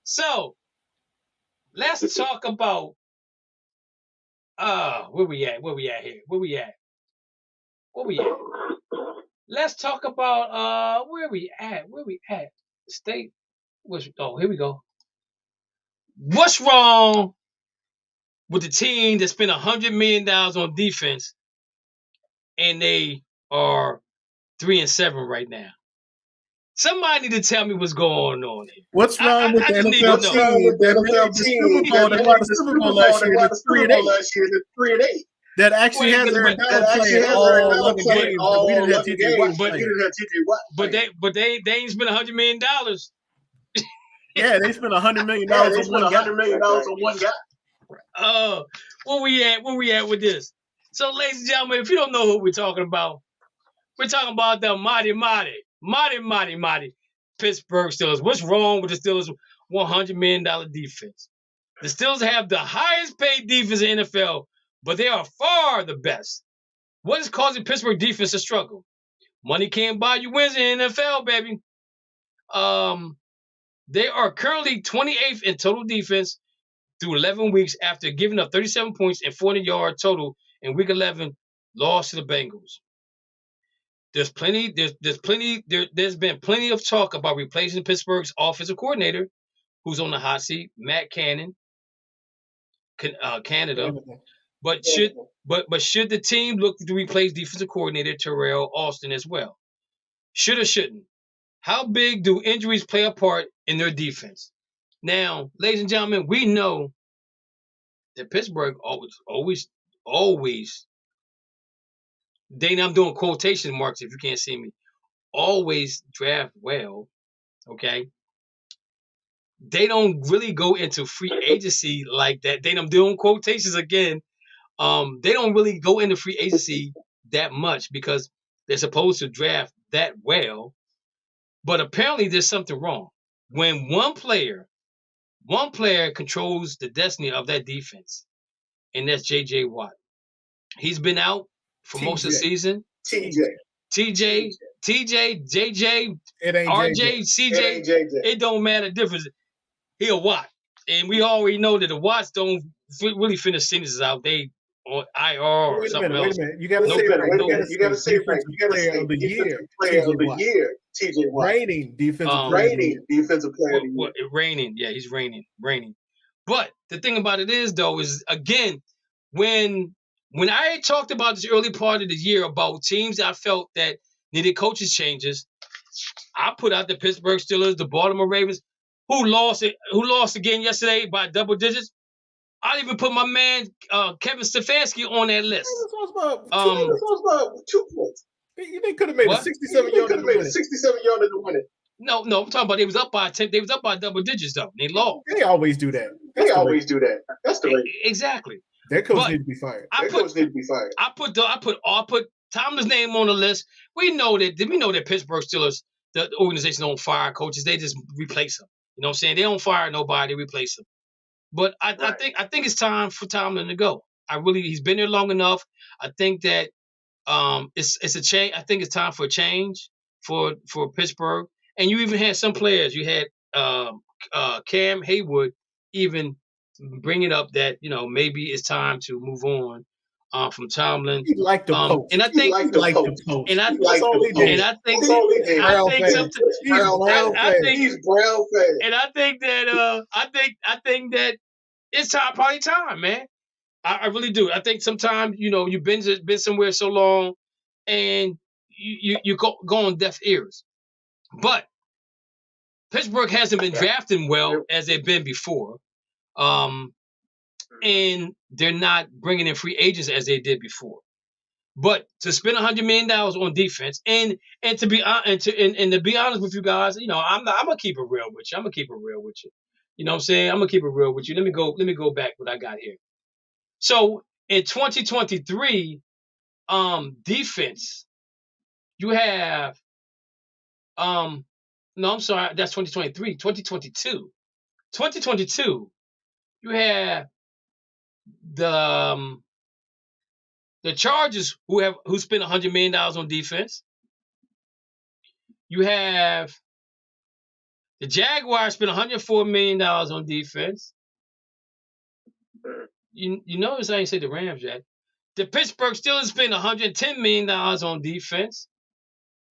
So let's talk about where we at here? Where we at? Let's talk about where we at? State here we go. What's wrong with the team that spent $100 million on defense, and they are 3-7 right now. Somebody need to tell me what's going on here. What's wrong with the NFL team that made the Super Bowl? They won the Super Bowl last year. They're 3-8. That actually has Aaron Donald playing all 11 games, but we didn't have TJ Watt playing. But they ain't spent $100 million. Yeah, they spent $100 million on one guy. Where we at with this? So, ladies and gentlemen, if you don't know who we're talking about the mighty Pittsburgh Steelers. What's wrong with the Steelers' $100 million defense? The Steelers have the highest paid defense in the NFL, but they are far the best. What is causing Pittsburgh defense to struggle? Money can't buy you wins in the NFL, baby. They are currently 28th in total defense through 11 weeks after giving up 37 points and 400 yards total in Week 11, lost to the Bengals. There's been plenty of talk about replacing Pittsburgh's offensive coordinator, who's on the hot seat, Matt Cannon, Canada. But should the team look to replace defensive coordinator Terrell Austin as well? Should or shouldn't? How big do injuries play a part in their defense? Now, ladies and gentlemen, we know that Pittsburgh always. I'm doing quotation marks if you can't see me. Always draft well, okay? They don't really go into free agency like that. I'm doing quotations again. They don't really go into free agency that much because they're supposed to draft that well. But apparently there's something wrong. When one player controls the destiny of that defense, and that's J.J. Watt. He's been out for most of the season. TJ, JJ, RJ, CJ, it don't matter difference. He a Watt. And we already know that the Watts don't really finish sentences out. They on IR or something else. Wait a minute. You got to say it right. You got to say it right. You got to say player of the year, TJ Watt. Reigning defensive player of the year. Reigning. Yeah, he's reigning. But the thing about it is, though, is, again, when I talked about this early part of the year about teams that I felt that needed coaches changes, I put out the Pittsburgh Steelers, the Baltimore Ravens, who lost again yesterday by double digits. I even put my man Kevin Stefanski on that list. This was about 2 points. They could have made a 67-yard to win it. No, I'm talking about they was up by 10. They was up by double digits though. They lost. They always do that. That's the rate. Exactly. That coach need to be fired. I put Tomlin's name on the list. We know that Pittsburgh Steelers, the organization, don't fire coaches. They just replace them. You know what I'm saying? They don't fire nobody. They replace them. But I think it's time for Tomlin to go. He's been there long enough. I think that it's a change. I think it's time for a change for Pittsburgh. And you even had some players. You had Cam Haywood even bring it up that maybe it's time to move on from Tomlin. He liked the post. And I think he liked the post. And I think that it's probably time, man. I really do. I think sometimes you've been somewhere so long, and you go on deaf ears. But Pittsburgh hasn't been drafting well as they've been before, and they're not bringing in free agents as they did before. But to spend $100 million on defense, and to be honest with you guys, I'm gonna keep it real with you. You know what I'm saying? I'm gonna keep it real with you. Let me go back what I got here. So in 2023, defense, you have no, I'm sorry, that's 2023. 2022. 2022, you have the Chargers who spent $100 million on defense. You have the Jaguars spent $104 million on defense. You notice I ain't say the Rams yet. The Pittsburgh Steelers spent $110 million on defense.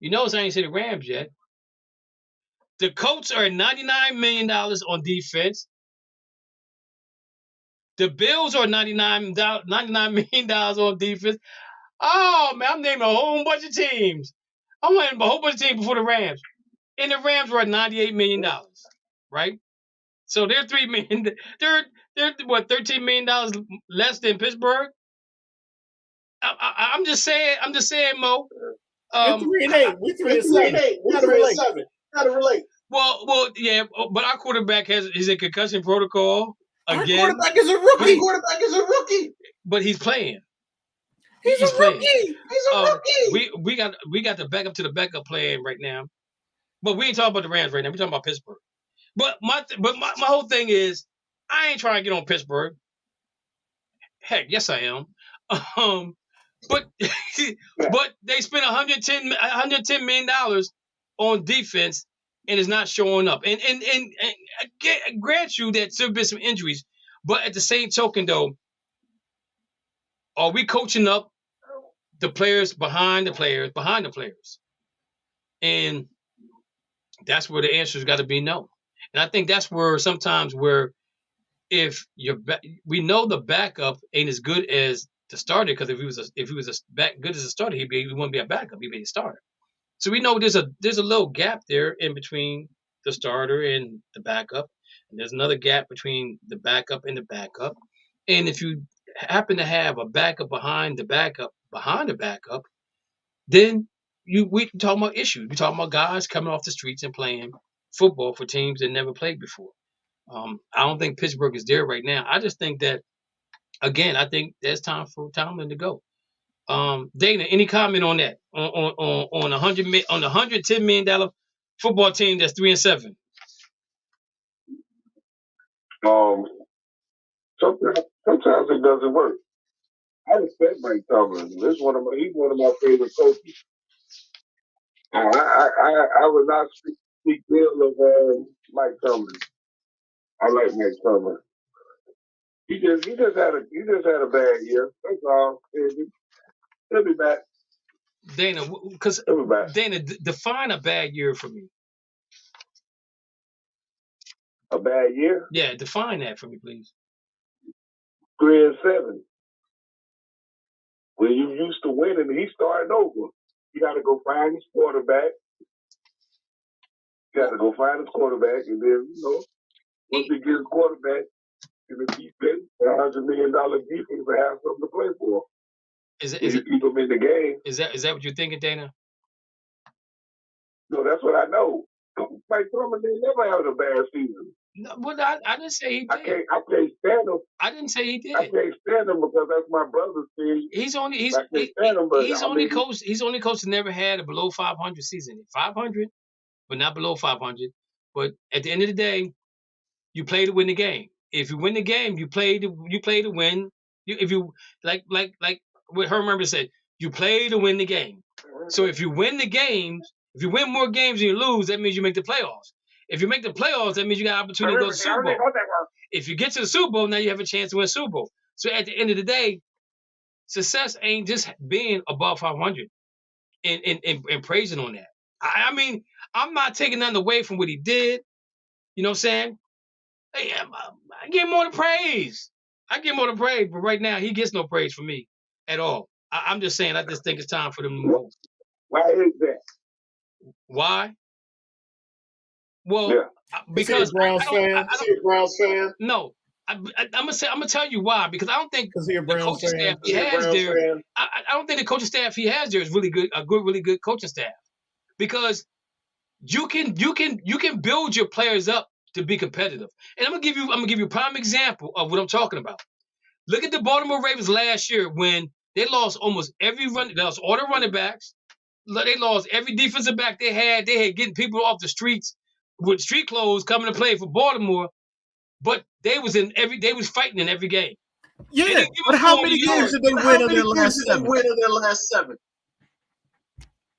You notice I ain't say the Rams yet. The Colts are $99 million on defense. The Bills are $99 million on defense. Oh, man, I'm naming a whole bunch of teams. I'm naming a whole bunch of teams before the Rams. And the Rams were at $98 million, right? So they're $3 million. They're what, $13 million less than Pittsburgh? I'm just saying, Mo. We're 3-8. We're 3-7. Gotta relate. Well, yeah, but our quarterback is in concussion protocol again. Our quarterback is a rookie. But he's playing. He's a rookie. We got the backup to the backup playing right now. But we ain't talking about the Rams right now. We're talking about Pittsburgh. But my whole thing is, I ain't trying to get on Pittsburgh. Heck, yes I am. But they spent $110 million on defense and it's not showing up. And I grant you that there've been some injuries, but at the same token, though, are we coaching up the players behind the players? And that's where the answer's got to be no. And I think that's where sometimes if we know the backup ain't as good as the starter, because if he was good as a starter, he wouldn't be a backup, he'd be a starter. So we know there's a little gap there in between the starter and the backup, and there's another gap between the backup and the backup. And if you happen to have a backup behind the backup, then we talking about issues. We talking about guys coming off the streets and playing football for teams that never played before. I don't think Pittsburgh is there right now. I just think that, again, I think there's time for Tomlin to go. Dana, any comment on that? On $110 million football team that's 3-7? Sometimes it doesn't work. I respect Mike Tomlin. He's one of my favorite coaches. I would not speak ill of Mike Tomlin. I like Mike Tomlin. He just had a bad year. That's all. He'll be back. Dana, Dana, define a bad year for me. A bad year? Yeah, define that for me, please. 3-7. When you used to winning, he's starting over. You got to go find his quarterback. And then, once he gets his quarterback in the defense, $100 million defense, to have something to play for. Is it keep him in the game? Is that what you're thinking, Dana? No, that's what I know. Mike Tomlin never had a bad season. No, but I didn't say he did. I can't stand him. I didn't say he did. I can't stand him because that's my brother's team. He's only coach that never had a below 500 season. 500, but not below 500. But at the end of the day, you play to win the game. If you win the game, you play to win. If you like what Herman said, you play to win the game. So if you win the games, if you win more games than you lose, that means you make the playoffs. If you make the playoffs, that means you got an opportunity to go to the Super Bowl. If you get to the Super Bowl, now you have a chance to win a Super Bowl. So at the end of the day, success ain't just being above 500 and praising on that. I mean, I'm not taking nothing away from what he did. You know what I'm saying? Hey, I give him more to praise. But right now, he gets no praise from me at all. I'm just saying, I just think it's time for them to move. Why is that? Why? Well, because Browns fan. No, I'm gonna tell you why. Because I don't think the coaching staff he has there. I don't think the coaching staff he has there is really good. Really good coaching staff. Because you can build your players up to be competitive. And I'm gonna give you a prime example of what I'm talking about. Look at the Baltimore Ravens last year when they lost almost every run. They lost all the running backs. They lost every defensive back they had. They had getting people off the streets with street clothes coming to play for Baltimore, but they was fighting in every game. Yeah, but how many games did they win in their last 7?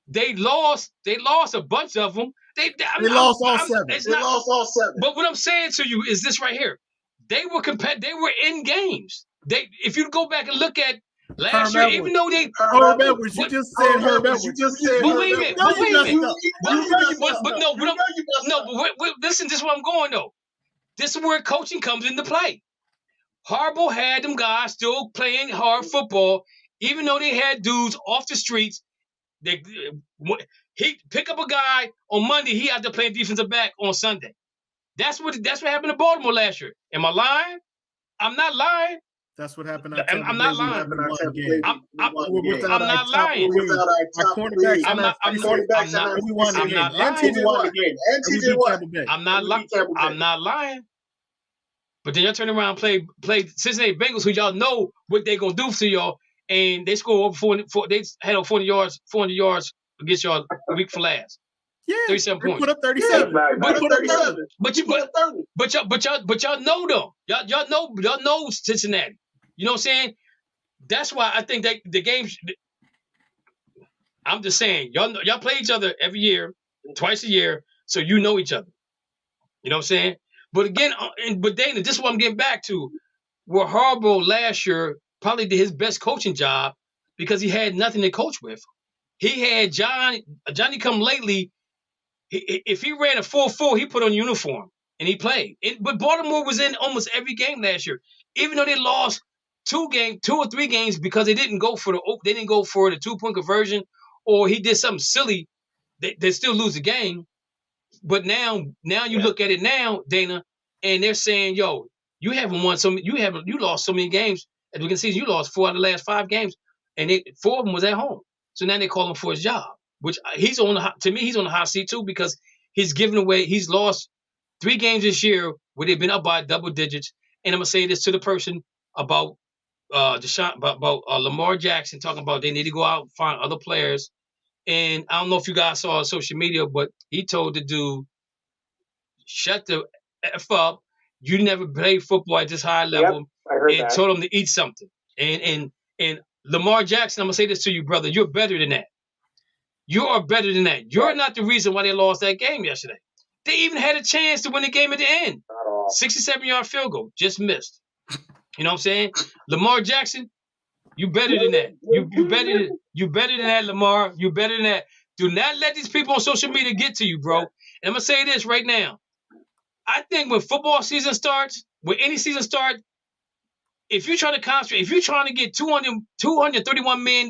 They lost a bunch of them. They lost all 7. But what I'm saying to you is this right here. They were They were in games. If you go back and look at last year, even though they Herb Edwards, you just said Herb Edwards. But wait a minute. Listen, this is where I'm going though. This is where coaching comes into play. Harbaugh had them guys still playing hard football, even though they had dudes off the streets. He pick up a guy on Monday, he out there playing defensive back on Sunday. That's what happened to Baltimore last year. Am I lying? I'm not lying. That's what happened. I'm not lying. I'm not lying. I'm not lying. I'm not lying. But then y'all turn around and play Cincinnati Bengals, who y'all know what they gonna do to y'all, and they score over 40. They had over 400 yards against y'all a week for last. Yeah, 37 points. Put up 37. But y'all know them. Y'all know Cincinnati. You know what I'm saying? That's why I think that the games. I'm just saying, y'all play each other every year, twice a year, so you know each other. You know what I'm saying? But again, but Dana, this is what I'm getting back to. Where Harbaugh last year probably did his best coaching job because he had nothing to coach with. He had Johnny come lately. If he ran a 4-4, he put on uniform and he played. But Baltimore was in almost every game last year, even though they lost 2 or 3 games because they didn't go for the 2-point conversion, or he did something silly. They still lose the game. But now you look at it now, Dana, and they're saying, "Yo, you haven't won you lost so many games as we can see. You lost 4 out of the last 5 games, and 4 of them was at home. So now they call him for his job, which he's on the hot seat too, because he's lost 3 games this year where they've been up by double digits. And I'm gonna say this to the person about Lamar Jackson, talking about they need to go out and find other players. And I don't know if you guys saw on social media, but he told the dude, shut the F up. You never played football at this high level. And told him to eat something. And Lamar Jackson, I'm going to say this to you, brother. You're better than that. You are better than that. You're not the reason why they lost that game yesterday. They even had a chance to win the game at the end. 67-yard field goal. Just missed. You know what I'm saying? Lamar Jackson, you better than that. You better than that, Lamar. You better than that. Do not let these people on social media get to you, bro. And I'm gonna say this right now. I think when football season starts, when any season starts, if you're trying to concentrate, if you're trying to get $231 million,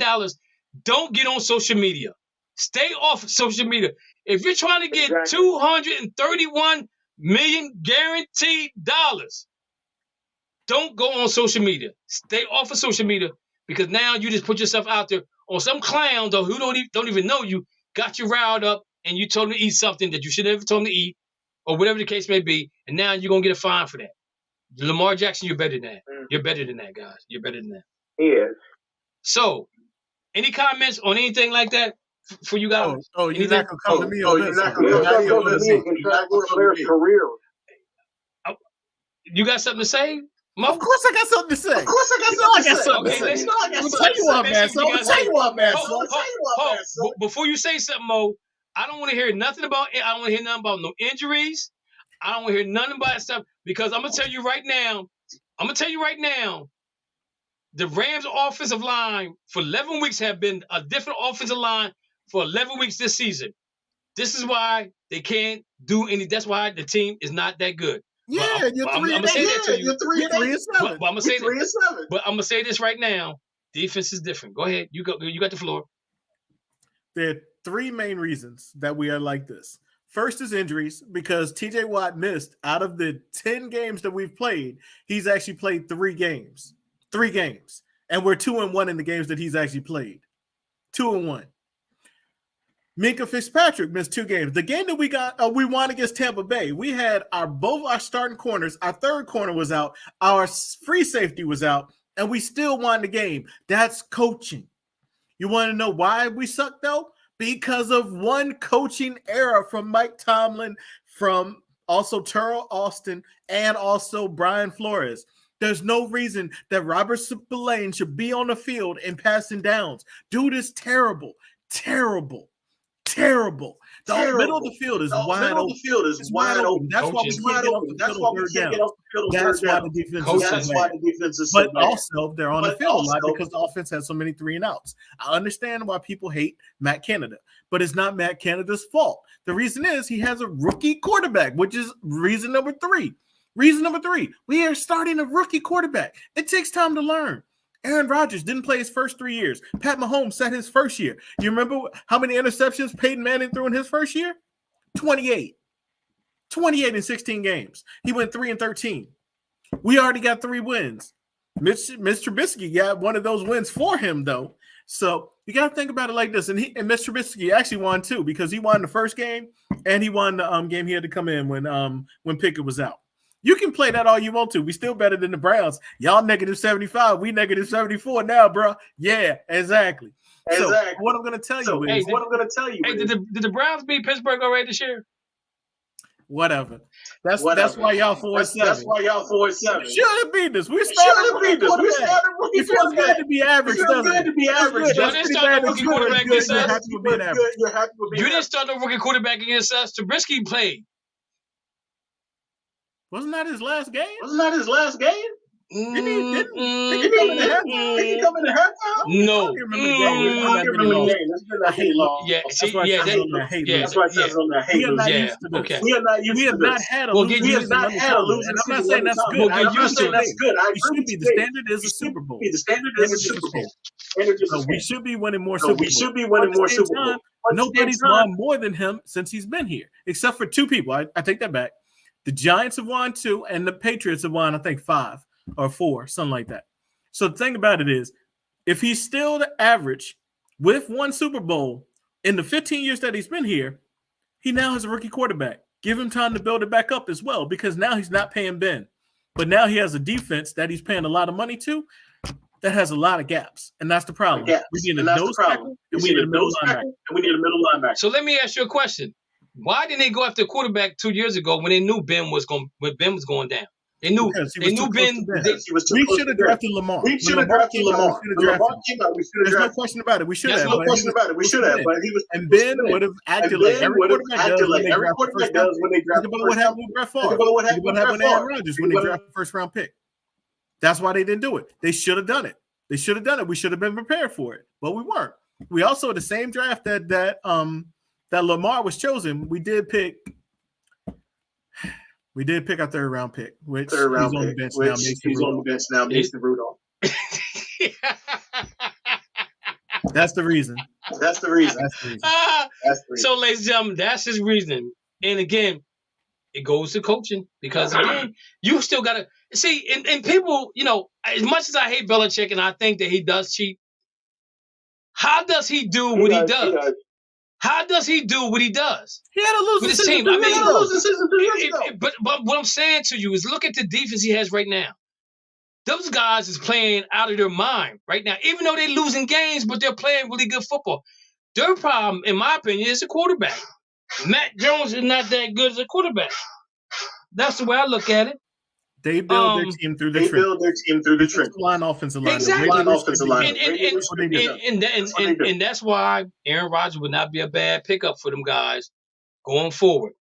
don't get on social media. Stay off of social media. If you're trying to get $231 million guaranteed dollars, don't go on social media. Stay off of social media, because now you just put yourself out there on some clown though who don't even know you, got you riled up, and you told him to eat something that you should never told him to eat, or whatever the case may be, and now you're gonna get a fine for that. Lamar Jackson, you're better than that. You're better than that, guys. You're better than that. He is. So, any comments on anything like that for you guys? Oh, you're not gonna come to me You're not going to come to me and contract a player's career. You got something to say? Mo? Of course I got something to say. I'm gonna tell you what, man. Before you say something, Mo, I don't want to hear nothing about no injuries. I don't want to hear nothing about that stuff, because I'm gonna tell you right now, the Rams offensive line for 11 weeks have been a different offensive line for 11 weeks this season. This is why they can't do any. That's why the team is not that good. Yeah, you're 3-7. But I'm gonna say this right now. Defense is different. Go ahead. You got the floor. There are 3 main reasons that we are like this. First is injuries, because TJ Watt missed. Out of the 10 games that we've played, he's actually played 3 games. 3 games. And we're 2-1 in the games that he's actually played. 2-1. Minkah Fitzpatrick missed 2 games. The game that we won against Tampa Bay, we had both our starting corners. Our third corner was out. Our free safety was out, and we still won the game. That's coaching. You want to know why we suck, though? Because of one coaching error from Mike Tomlin, from also Terrell Austin, and also Brian Flores. There's no reason that Robert Spillane should be on the field and passing downs. Dude is terrible. The middle of the field is wide open. It's wide open. That's why we can't get off the field. That's why the defense is so bad. But also, they're on the field a lot because the offense has so many 3-and-outs. I understand why people hate Matt Canada, but it's not Matt Canada's fault. The reason is he has a rookie quarterback, which is reason number 3. Reason number 3, we are starting a rookie quarterback. It takes time to learn. Aaron Rodgers didn't play his first 3 years. Pat Mahomes sat his first year. You remember how many interceptions Peyton Manning threw in his first year? 28. 28 in 16 games. He went 3-13. We already got 3 wins. Mitch Trubisky got one of those wins for him, though. So you got to think about it like this. And Mitch Trubisky actually won, too, because he won the first game and he won the game he had to come in when Pickett was out. You can play that all you want to. We still better than the Browns. Y'all -75. We -74 now, bro. Yeah, exactly. So what I'm going to tell you is. Hey, did the Browns beat Pittsburgh already this year? Whatever. That's why y'all 4-7. That's why y'all 4-7. Should have beat this. We started It feels good to be average. You didn't start no rookie quarterback against us. You didn't start no rookie quarterback against us. Trubisky played. Wasn't that his last game? Did he come in the halftime? No. I don't remember the game. It's been a hate long. Yeah, That's why it says on that hate list. That's why it says on that hate list. Yeah, okay. We are not used to this. We have not had a losing season. And I'm not saying that's good. We'll get used to it. That's good. It should be. The standard is a Super Bowl. The standard is a Super Bowl. So we should be winning more Super Bowls. We should be winning more Super Bowls. Nobody's won more than him since he's been here, except for 2 people. I take that back. The Giants have won 2, and the Patriots have won, I think, 5 or 4, something like that. So the thing about it is, if he's still the average with 1 Super Bowl in the 15 years that he's been here, he now has a rookie quarterback. Give him time to build it back up as well, because now he's not paying Ben. But now he has a defense that he's paying a lot of money to that has a lot of gaps, and that's the problem. We need a nose tackle, and we need a middle linebacker. So let me ask you a question. Why didn't they go after a quarterback 2 years ago when they knew Ben was going down? They knew Ben. We should have drafted Lamar. We should have drafted Lamar. There's no question about it. We should have. But he was. And Ben would have acted like every quarterback does when they draft. Think about what happened with Brett Favre. Think about what happened with Aaron Rodgers when they drafted the first-round pick. That's why they didn't do it. They should have done it. We should have been prepared for it, but we weren't. We also, the same draft that Lamar was chosen, we did pick our third-round pick, which he's on the bench now. Mason Rudolph. That's the reason. So, ladies and gentlemen, that's his reason. And again, it goes to coaching, because again, you still gotta see. And people, as much as I hate Belichick and I think that he does cheat, how does he do what he does? How does he do what he does? He had a losing season. But what I'm saying to you is, look at the defense he has right now. Those guys is playing out of their mind right now, even though they're losing games, but they're playing really good football. Their problem, in my opinion, is the quarterback. Matt Jones is not that good as a quarterback. That's the way I look at it. They build their team through the trenches. Line offensive line. Exactly. And that's why Aaron Rodgers would not be a bad pickup for them guys going forward.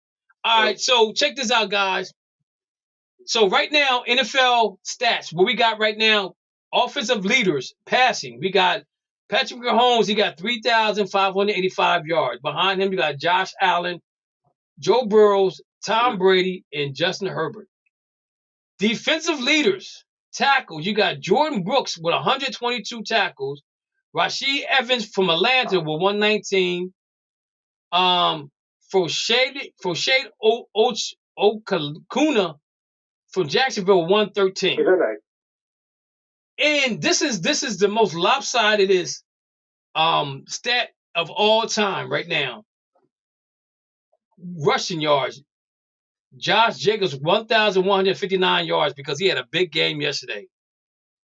All right, so check this out, guys. So right now, NFL stats, what we got right now, offensive leaders passing. We got Patrick Mahomes, he got 3,585 yards. Behind him, you got Josh Allen, Joe Burrows, Tom Brady, and Justin Herbert. Defensive leaders, tackles, you got Jordan Brooks with 122 tackles, Rasheed Evans from Atlanta with 119, Foushade Okuna from Jacksonville with 113. And this is the most lopsided stat of all time right now. Rushing yards. Josh Jacobs 1,159 yards because he had a big game yesterday,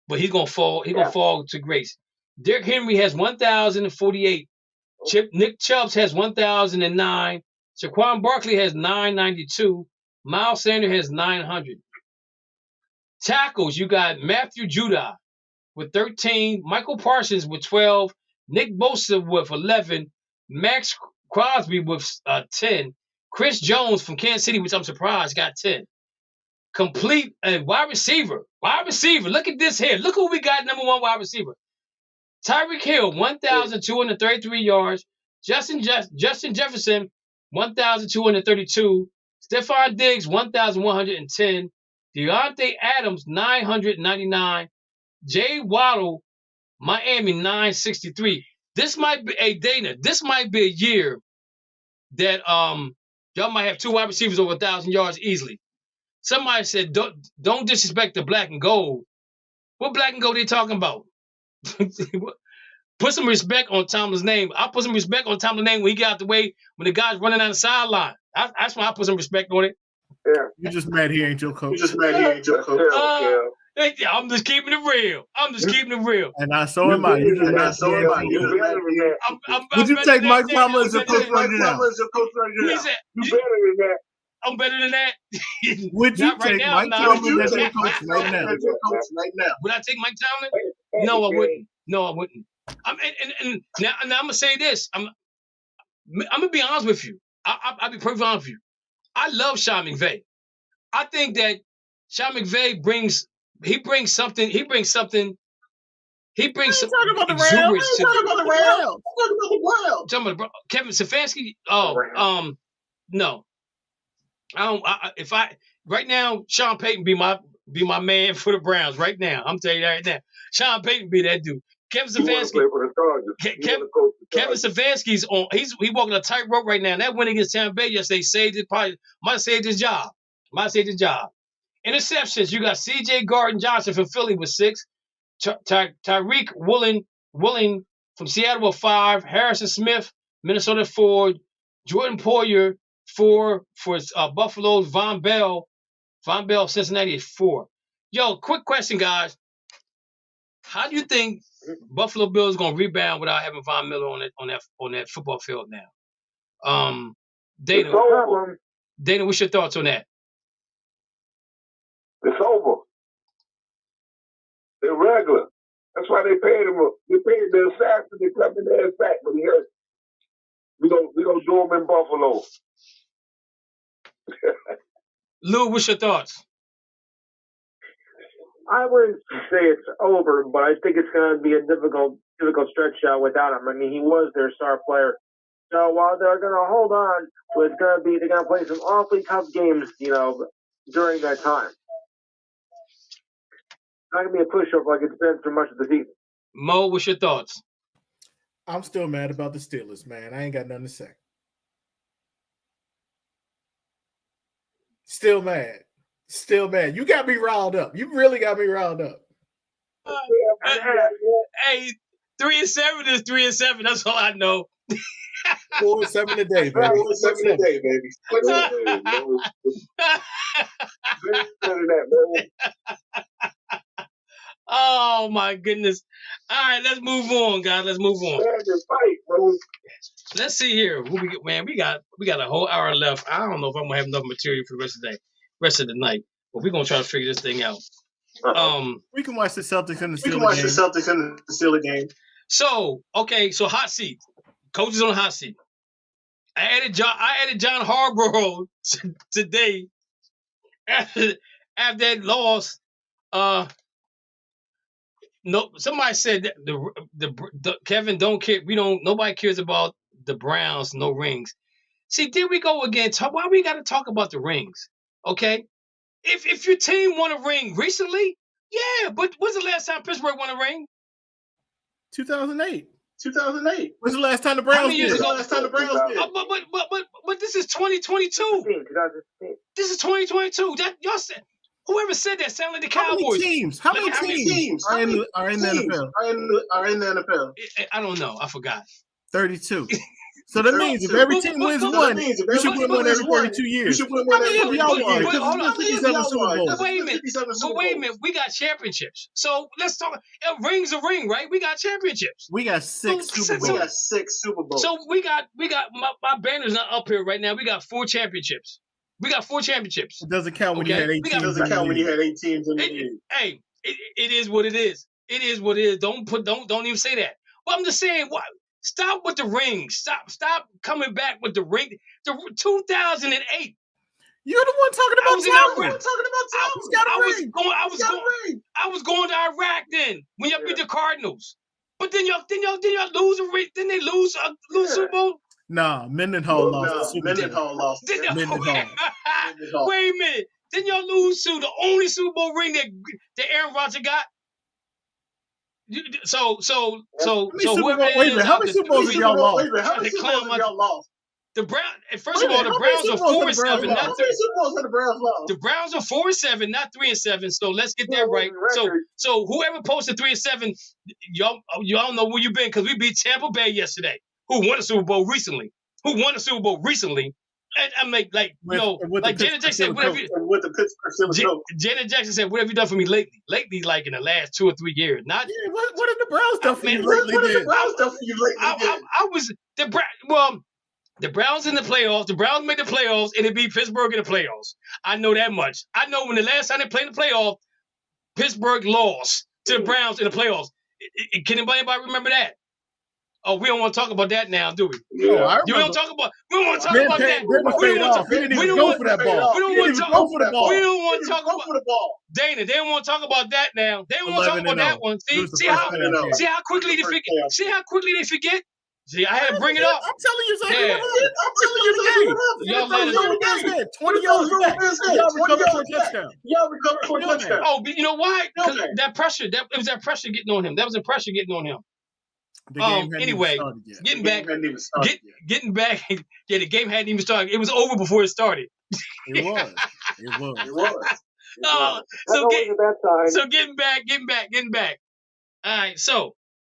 but he's gonna fall. He's gonna fall to grace. Derrick Henry has 1,048. Nick Chubb has 1,009. Saquon Barkley has 992. Miles Sanders has 900. Tackles, you got Matthew Judon with 13. Michael Parsons with 12. Nick Bosa with 11. Max Crosby with 10. Chris Jones from Kansas City, which I'm surprised, got 10. Complete wide receiver. Look at this here. Look who we got, number 1 wide receiver. Tyreek Hill, 1,233 yards. Justin Jefferson, 1,232. Stephon Diggs, 1,110. Deontay Adams, 999. Jay Waddle, Miami, 963. This might be a Dana. This might be a year that y'all might have 2 wide receivers over 1,000 yards easily. Somebody said, don't disrespect the black and gold. What black and gold they talking about? Put some respect on Tomlin's name. I'll put some respect on Tomlin's name when he get out the way, when the guy's running down the sideline. That's why I put some respect on it. Yeah. You're just mad he ain't your coach. I'm just keeping it real. And I so am I. You just mad. Would you take Mike Tomlin as your coach right now? He said, You better than that. I'm better than that. Would you Not right take now, Mike nah. Tomlin as your coach right now? Would I take Mike Tomlin? No, I wouldn't. No, I wouldn't. And now I'm gonna say this. I'm gonna be honest with you. I'll be perfectly honest with you. I love Sean McVay. I think that Sean McVay brings something. He brings some exuberance to the Talking about Kevin Stefanski. No. I don't. Right now, Sean Payton be my man for the Browns right now. I'm telling you that right now. Sean Payton be that dude. Kevin Stefanski. Kevin Stefanski's on. He walking a tightrope right now. And that win against Tampa Bay yesterday might have saved his job. Interceptions. You got C.J. Gardner-Johnson from Philly with 6. Tyreek Woolen from Seattle with 5. Harrison Smith, Minnesota 4. Jordan Poyer 4 for Buffalo. Von Bell, Cincinnati is 4. Yo, quick question, guys. How do you think Buffalo Bills gonna rebound without having Von Miller on that football field now? Dana, what's your thoughts on that? It's over. They're regular. That's why they paid him. They paid the assassin to come in there and back, but he hurt. We don't do him in Buffalo. Lou, what's your thoughts? I wouldn't say it's over, but I think it's going to be a difficult stretch without him. I mean, he was their star player. So while they're going to hold on, they're going to play some awfully tough games, during that time. It's not going to be a pushover like it's been for much of the season. Mo, what's your thoughts? I'm still mad about the Steelers, man. I ain't got nothing to say. Still mad. You got me riled up. You really got me riled up. Hey, 3-7 is 3-7. That's all I know. 4-7 a day, baby. Oh my goodness. All right, let's move on, guys. Let's move on. Let's see here. What we get, man. We got a whole hour left. I don't know if I'm gonna have enough material for the rest of the night, but we're gonna try to figure this thing out. We can watch the Celtics and the Steelers game. So hot seat. Coaches on the hot seat. I added John Harbaugh today after that loss. No, somebody said that the Kevin don't care. Nobody cares about the Browns. No rings. See, there we go again. Why we got to talk about the rings? Okay, if your team won a ring recently, yeah. But when's the last time Pittsburgh won a ring? 2008. When's the last time the Browns did? But this is 2022. This is 2022. That y'all said. Whoever said that sounded like the Cowboys. How many teams are in the NFL? I don't know. I forgot. 32. So that means if every team wins one, you should win one every 32 years. How many of y'all won? Wait a minute. We got championships. So let's talk. A ring's a ring, right? We got championships. We got 6 Super Bowls. So we got my banner's not up here right now. We got 4 championships. It doesn't count when you had 8 teams. It doesn't count when you had 8 teams in the league. Hey, it is what it is. It is what it is. Don't even say that. Well, I'm just saying, what? Stop with the rings. Stop coming back with the ring. The 2008. You're the one talking about Tomlin. I was going to Iraq then when y'all beat the Cardinals. But then y'all lose a ring. Then they lose Super Bowl. Nah, Mendenhall lost. Wait a minute. Didn't y'all lose to the only Super Bowl ring that Aaron Rodgers got? So whoever it is how many Super Bowls have y'all lost? How many Super Bowls have y'all lost? The Browns. First of all, the Browns are 4-7. How many Super Bowls have the Browns lost? The Browns are 4-7, not 3-7. So let's get that right. So whoever posted 3-7, y'all know where you been because we beat Tampa Bay yesterday, who won a Super Bowl recently. And I'm like Janet Jackson said, whatever. With the Pittsburgh Janet Jackson said, what have you done for me lately? Lately, like in the last 2 or 3 years. Not. Yeah, what have the Browns done for you lately? What have the Browns done for you lately? The Browns in the playoffs. The Browns made the playoffs, and it beat Pittsburgh in the playoffs. I know that much. I know when the last time they played in the playoffs, Pittsburgh lost to the Browns in the playoffs. Can anybody remember that? Oh, we don't want to talk about that now, do we? Yeah. We don't want to talk about that. We didn't even go for that ball. We don't want to talk for the ball. We don't want to talk about Dana. They don't want to talk about that now. They don't want to talk about that one. See how quickly they forget. See how quickly they forget. See, I had to bring it up. I'm telling you exactly what it is. I'm telling you exactly. Y'all 20 yards back. Y'all recovered for a touchdown. Oh, but you know why? Because that pressure. It was that pressure getting on him. That was the pressure getting on him. Anyway, getting back. Yeah, the game hadn't even started. It was over before it started. It was. So getting back. All right, so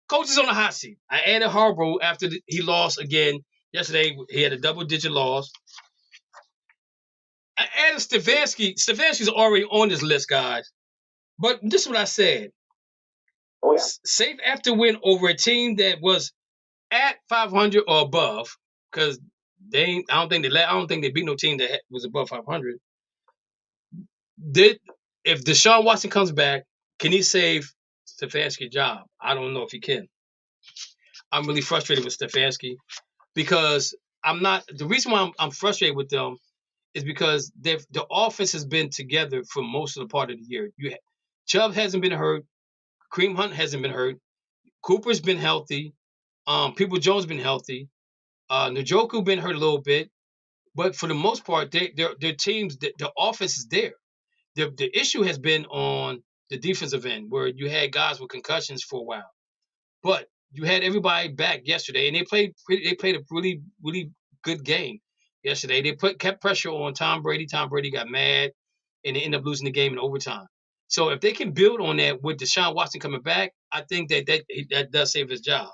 coach is on the hot seat. I added Harbaugh after he lost again yesterday. He had a double-digit loss. I added Stefanski. Stefanski's already on this list, guys. But this is what I said. Oh, yeah. Safe after win over a team that was at 500 or above, because I don't think they beat no team that was above 500. If Deshaun Watson comes back, can he save Stefanski's job? I don't know if he can. I'm really frustrated with Stefanski because the reason why I'm frustrated with them is because the offense has been together for most of the part of the year. Chubb hasn't been hurt. Kareem Hunt hasn't been hurt. Cooper's been healthy. People Jones been healthy. Njoku been hurt a little bit. But for the most part, their teams, the offense is there. The issue has been on the defensive end where you had guys with concussions for a while. But you had everybody back yesterday, and they played a really, really good game yesterday. They kept pressure on Tom Brady. Tom Brady got mad, and they ended up losing the game in overtime. So if they can build on that with Deshaun Watson coming back, I think that does save his job.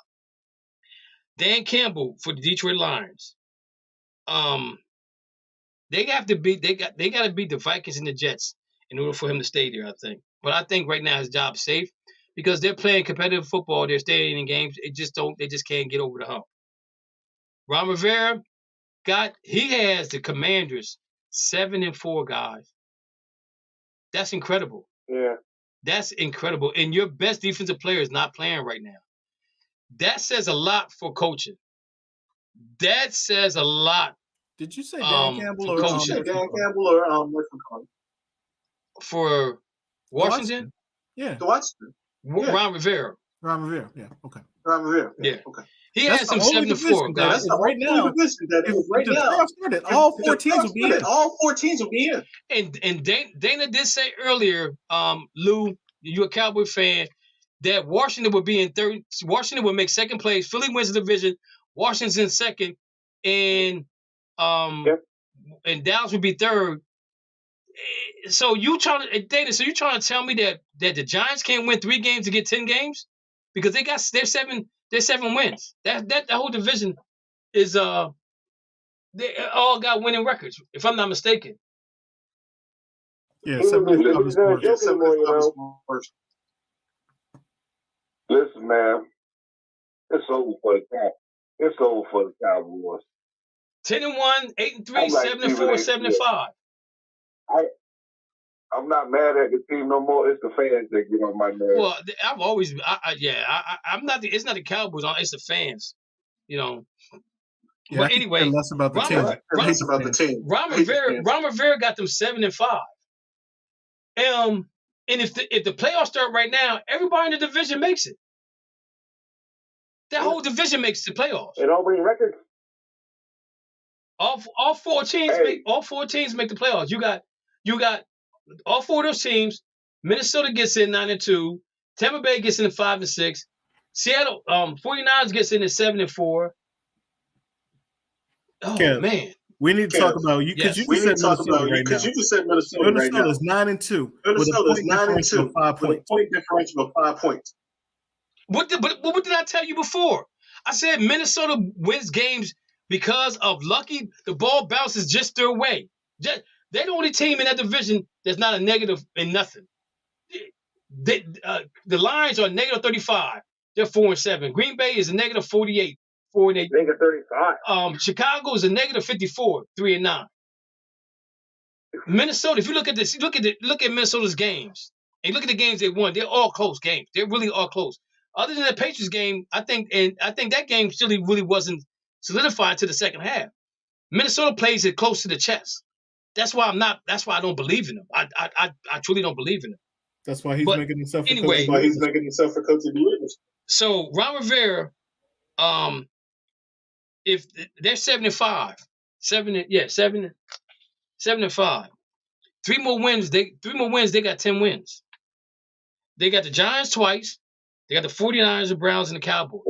Dan Campbell for the Detroit Lions. They got to beat the Vikings and the Jets in order for him to stay there, I think. But I think right now his job's safe because they're playing competitive football. They're staying in games. They just can't get over the hump. Ron Rivera he has the Commanders 7-4, guys. That's incredible. Yeah. That's incredible. And your best defensive player is not playing right now. That says a lot for coaching. That says a lot. Did you say Dan Campbell or what's it called? For Washington? Yeah. The Washington. Ron Rivera. Yeah. Okay. Ron Rivera. Yeah. Okay. He has some 7-4, guys. Right now, all 4 teams will be in. All 4 teams will be in. And Dana did say earlier, Lou, you're a Cowboy fan, that Washington would be in third. Washington would make second place. Philly wins the division. Washington's in second, and Dallas would be third. So you trying to tell me that the Giants can't win 3 games to get 10 games because they're 7 wins. That whole division is they all got winning records, if I'm not mistaken. Yeah, Listen, man, it's over for the Cowboys. 10-1, 8-3, 7-4, 7-5. I'm not mad at the team no more. It's the fans that get on my nerves. Well, I've always, I'm not. It's not the Cowboys. It's the fans. You know. Yeah, but anyway, less about the team. Ron Rivera got them 7-5. And if the playoffs start right now, everybody in the division makes it. That whole division makes the playoffs. It all bring records. All 4 teams make the playoffs. You got All four of those teams, Minnesota gets in 9-2, Tampa Bay gets in 5-6, Seattle 49ers gets in at 7-4. Oh Kev, man. we need to talk about you because Yes. you just said Minnesota right now. Minnesota is 9-2 with a point differential of 5 points. What did I tell you before? I said Minnesota wins games because of lucky. The ball bounces just their way. They're the only team in that division that's not a negative in nothing. The Lions are negative 35. They're 4-7. Green Bay is a negative 48. 4-8. Negative 35. Chicago is a negative 54. 3-9. Minnesota. If you look at this, look at Minnesota's games. And look at the games they won. They're all close games. They're really all close. Other than the Patriots game, I think that game still really wasn't solidified to the second half. Minnesota plays it close to the chest. That's why I don't believe in them. I truly don't believe in them. That's why he's making himself for coach of the year. So Ron Rivera, if they're 7-5, 7-5. 3 more wins. They got 10 wins. They got the Giants twice. They got the 49ers, the Browns, and the Cowboys.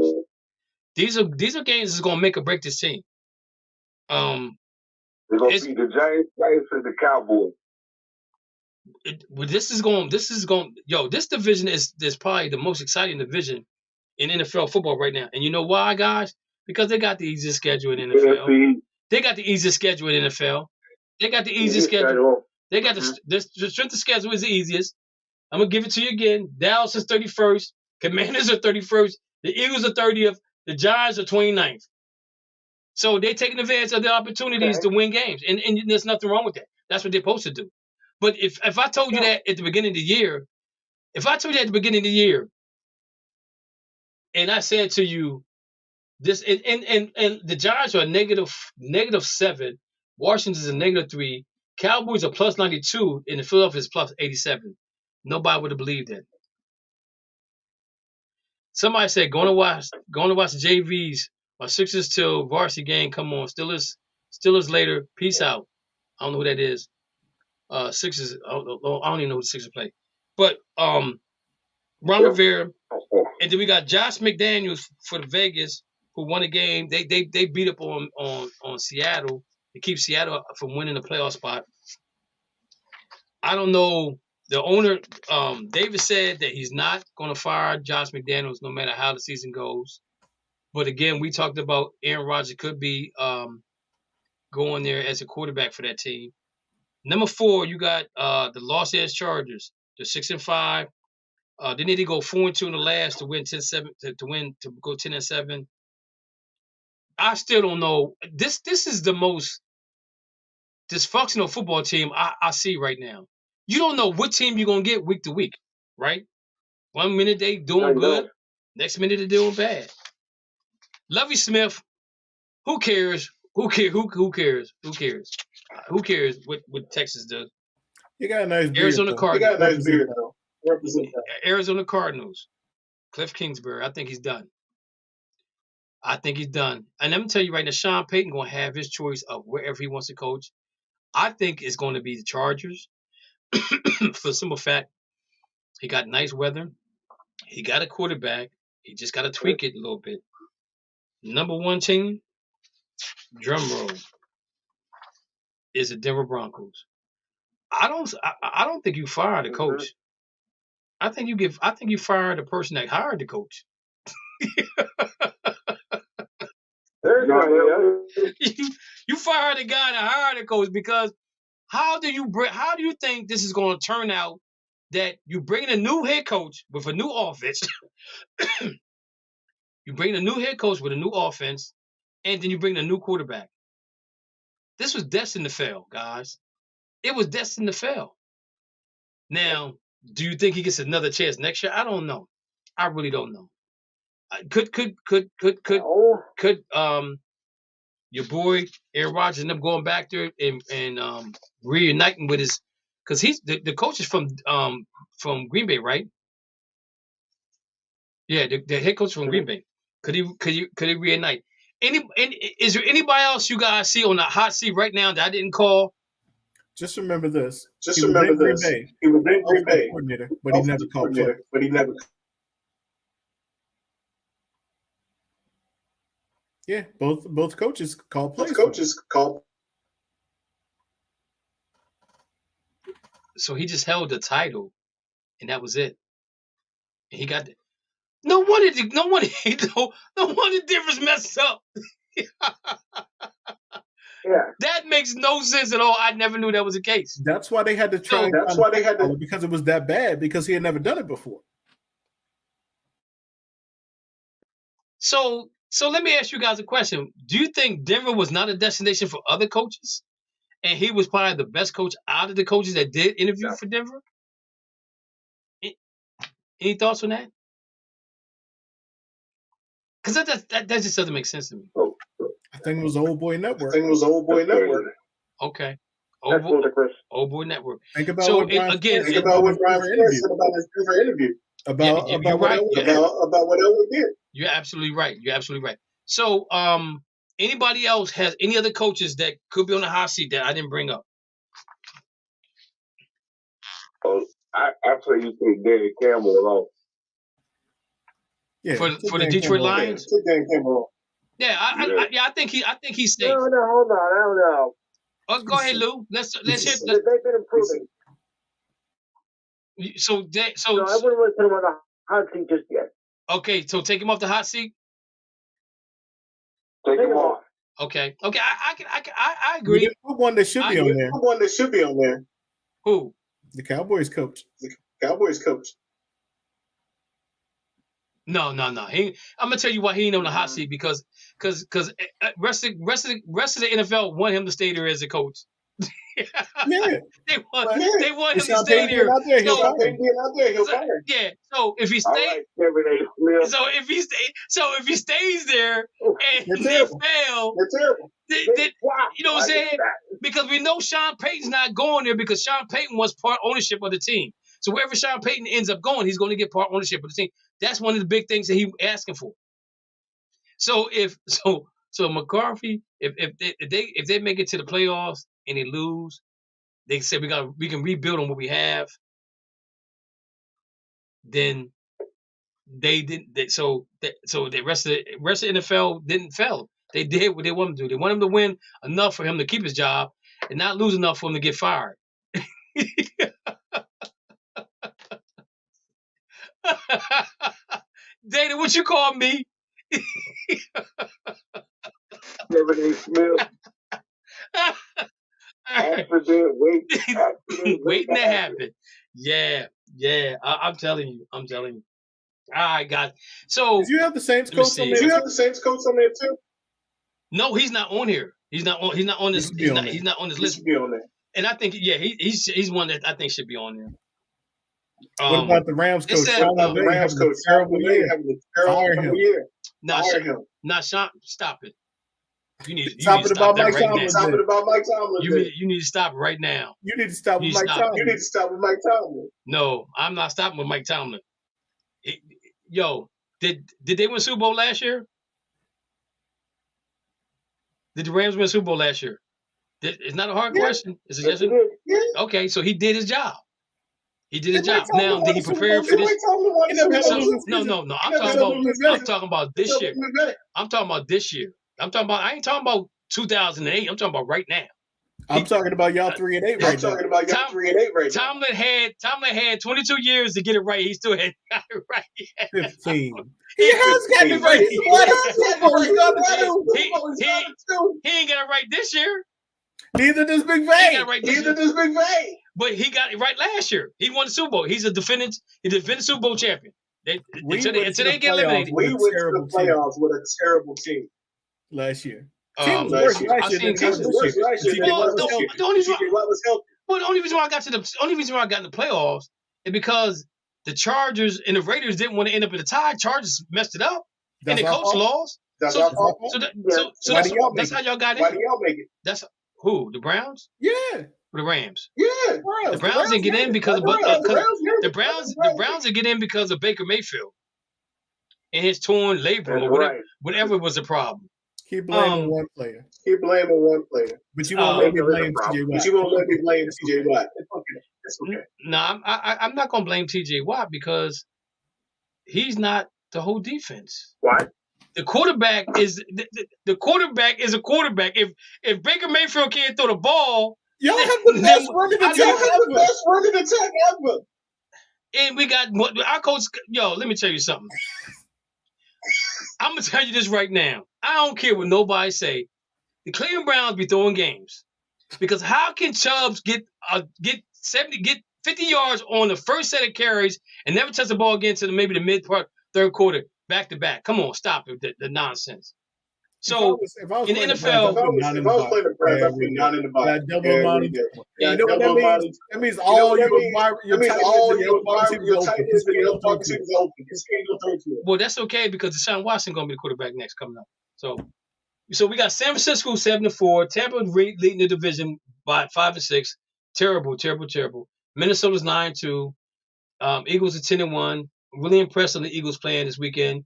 These are games that's gonna make or break this team. They're gonna beat the Giants and the Cowboys. This division is probably the most exciting division in NFL football right now. And you know why, guys? Because they got the easiest schedule in NFL. They got the easiest schedule in NFL. They got the easiest schedule. They got the strength of schedule is the easiest. I'm gonna give it to you again. Dallas is 31st. Commanders are 31st. The Eagles are 30th. The Giants are 29th. So they're taking advantage of the opportunities to win games, and there's nothing wrong with that. That's what they're supposed to do. But if I told you that at the beginning of the year, and I said to you this, and the Giants are -7, Washington's a -3, Cowboys are +92, and the Philadelphia is +87. Nobody would have believed that. Somebody said going to watch the JVs or Sixers till varsity game. Come on, Steelers later. Peace out. I don't know who that is. Sixers. I don't even know who the Sixers play. But Ron Rivera, and then we got Josh McDaniels for the Vegas, who won a game. They beat up on Seattle to keep Seattle from winning the playoff spot. I don't know. The owner, David, said that he's not going to fire Josh McDaniels no matter how the season goes. But again, we talked about Aaron Rodgers could be going there as a quarterback for that team. Number 4, you got the Los Angeles Chargers. They're 6-5. They need to go 4-2 in the last to win 10-7 to go 10-7. I still don't know. This is the most dysfunctional football team I see right now. You don't know what team you're going to get week to week, right? 1 minute they doing good, next minute they're doing bad. Lovie Smith, who cares? Who cares? Who cares? Who cares what Texas does? You got a nice beard. Arizona Cardinals. You got a nice beard, though. Arizona Cardinals. Cliff Kingsbury. I think he's done. And let me tell you right now, Sean Payton going to have his choice of wherever he wants to coach. I think it's going to be the Chargers. For the simple fact, he got nice weather. He got a quarterback. He just got to tweak it a little bit. Number 1 team, drum roll, is the Denver Broncos. I don't think you fire the coach. I think you fire the person that hired the coach. You fire the guy that hired the coach, because how do you think this is going to turn out, that you bring in a new head coach with a new offense? You bring in a new head coach with a new offense, and then you bring in a new quarterback. This was destined to fail, guys. It was destined to fail. Now, do you think he gets another chance next year? I don't know. I really don't know. Could your boy Aaron Rodgers end up going back there and reuniting with his, because he's the coach is from Green Bay, right? Yeah, the head coach from Green Bay. Could he reunite? Is there anybody else you guys see on the hot seat right now that I didn't call? Just remember this. He was in Green Bay, coordinator, but he never called play. Yeah, both coaches called plays. So he just held the title, and that was it. And he got no wonder difference messed up. Yeah, that makes no sense at all. I never knew that was the case. That's why they had to try. Because it was that bad, because he had never done it before. So let me ask you guys a question. Do you think Denver was not a destination for other coaches? And he was probably the best coach out of the coaches that did interview for Denver? Any thoughts on that? Because that just doesn't make sense to me. I think it was Old Boy Network. Okay. Old Boy Network. Think about what Brian Flores said about his Denver interview. About what Elwood did. You're absolutely right. So, anybody else has any other coaches that could be on the hot seat that I didn't bring up? Oh, I say you take Danny Campbell off. Yeah, for the Detroit Lions. Yeah, I think he's safe. No, hold on, I don't know. Oh, go ahead, Lou. Let's hear. They've been improving. So I wouldn't want to put him on the hot seat just yet. Okay, so take him off the hot seat. Take him off. Okay. I agree. Who one that should be on there? Who? The Cowboys coach. No. I'm gonna tell you why he ain't on the hot seat because rest of the NFL want him to stay there as a coach. Yeah. They want him to stay there. So if he stays, if he stays there and they fail, you know what I'm saying? Because we know Sean Payton's not going there because Sean Payton was part ownership of the team. So wherever Sean Payton ends up going, he's going to get part ownership of the team. That's one of the big things that he's asking for. So so McCarthy, if they make it to the playoffs and they lose, they say we can rebuild on what we have. Then they didn't. So the rest of the NFL didn't fail. They did what they wanted to do. They want him to win enough for him to keep his job and not lose enough for him to get fired. Dana, what you call me? Stephen A. Smith. Accident waiting to happen. Yeah. I'm telling you. All right, guys. So did you have the Saints coach on there too? No, he's not on here. He's not on this. He's not on this list. Should be on there. And I think he's one that I think should be on there. What about the Rams coach? The Rams coach having a terrible year. Fire him. Sean, stop it. You need to stop stop Mike right Tomlin. Stop it about Mike Tomlin. You need to stop right now. You need to stop with Mike Tomlin. You need to stop with Mike Tomlin. No, I'm not stopping with Mike Tomlin. Did they win Super Bowl last year? Did the Rams win Super Bowl last year? It's not a hard question. It's a yes or no. Yeah. Okay, so he did his job. He did his job. Now, did he prepare for this? No. I'm talking about this year. I'm talking about this year. I ain't talking about 2008. I'm talking about right now. I'm talking about y'all 3-8 right now. Tomlin had 22 years to get it right. He still had got it right. 15. He has gotten it right. He ain't got it right this year. Neither does Big Vay. But he got it right last year. He won the Super Bowl. He's a defending Super Bowl champion. Until they get eliminated. We went to the playoffs with a terrible team last year. The only reason why I got in the playoffs is because the Chargers and the Raiders didn't want to end up in the tie. Chargers messed it up, and the coach lost. That's how y'all got in. Why do y'all make it? That's who? The Browns? Yeah. Or the Rams? Yeah. The Browns didn't get in because of the Browns didn't get in because of Baker Mayfield and his torn labrum or whatever was the problem. Keep blaming one player. Keep blaming one player. But you won't let me blame problem. TJ Watt. But you won't let me blame TJ Watt. It's okay. It's okay. No, I'm not gonna blame TJ Watt because he's not the whole defense. What? The quarterback is the quarterback is a quarterback. If Baker Mayfield can't throw the ball, y'all have the best running attack ever. And we got our coach. Yo, let me tell you something. I'm gonna tell you this right now. I don't care what nobody say. The Cleveland Browns be throwing games because how can Chubbs get 50 yards on the first set of carries and never touch the ball again to maybe the mid part third quarter back to back? Come on, stop it, the nonsense. So if I was in the NFL, if I was playing the Browns, I'd be down in the box. That double amount. You know what that means? That means all your tight ends and your wide receivers are open. Well, that's okay because Deshaun Watson gonna be the quarterback next coming up. So we got San Francisco 7-4, Tampa leading the division by 5-6. Terrible. Minnesota's 9-2. Eagles are 10-1. Really impressed on the Eagles playing this weekend.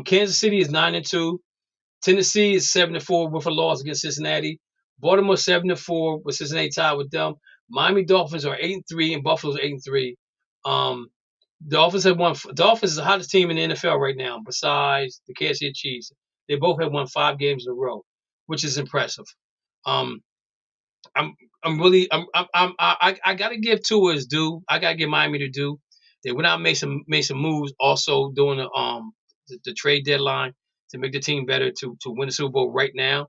Kansas City is 9-2. Tennessee is 7-4 with a loss against Cincinnati. Baltimore 7-4 with Cincinnati tied with them. Miami Dolphins are 8-3 and Buffalo's 8-3. Dolphins have won. Dolphins is the hottest team in the NFL right now, besides the Kansas City Chiefs. They both have won 5 games in a row, which is impressive. I gotta give Tua his due. I gotta give Miami the due. They went out and made some moves also during the trade deadline to make the team better to win the Super Bowl right now,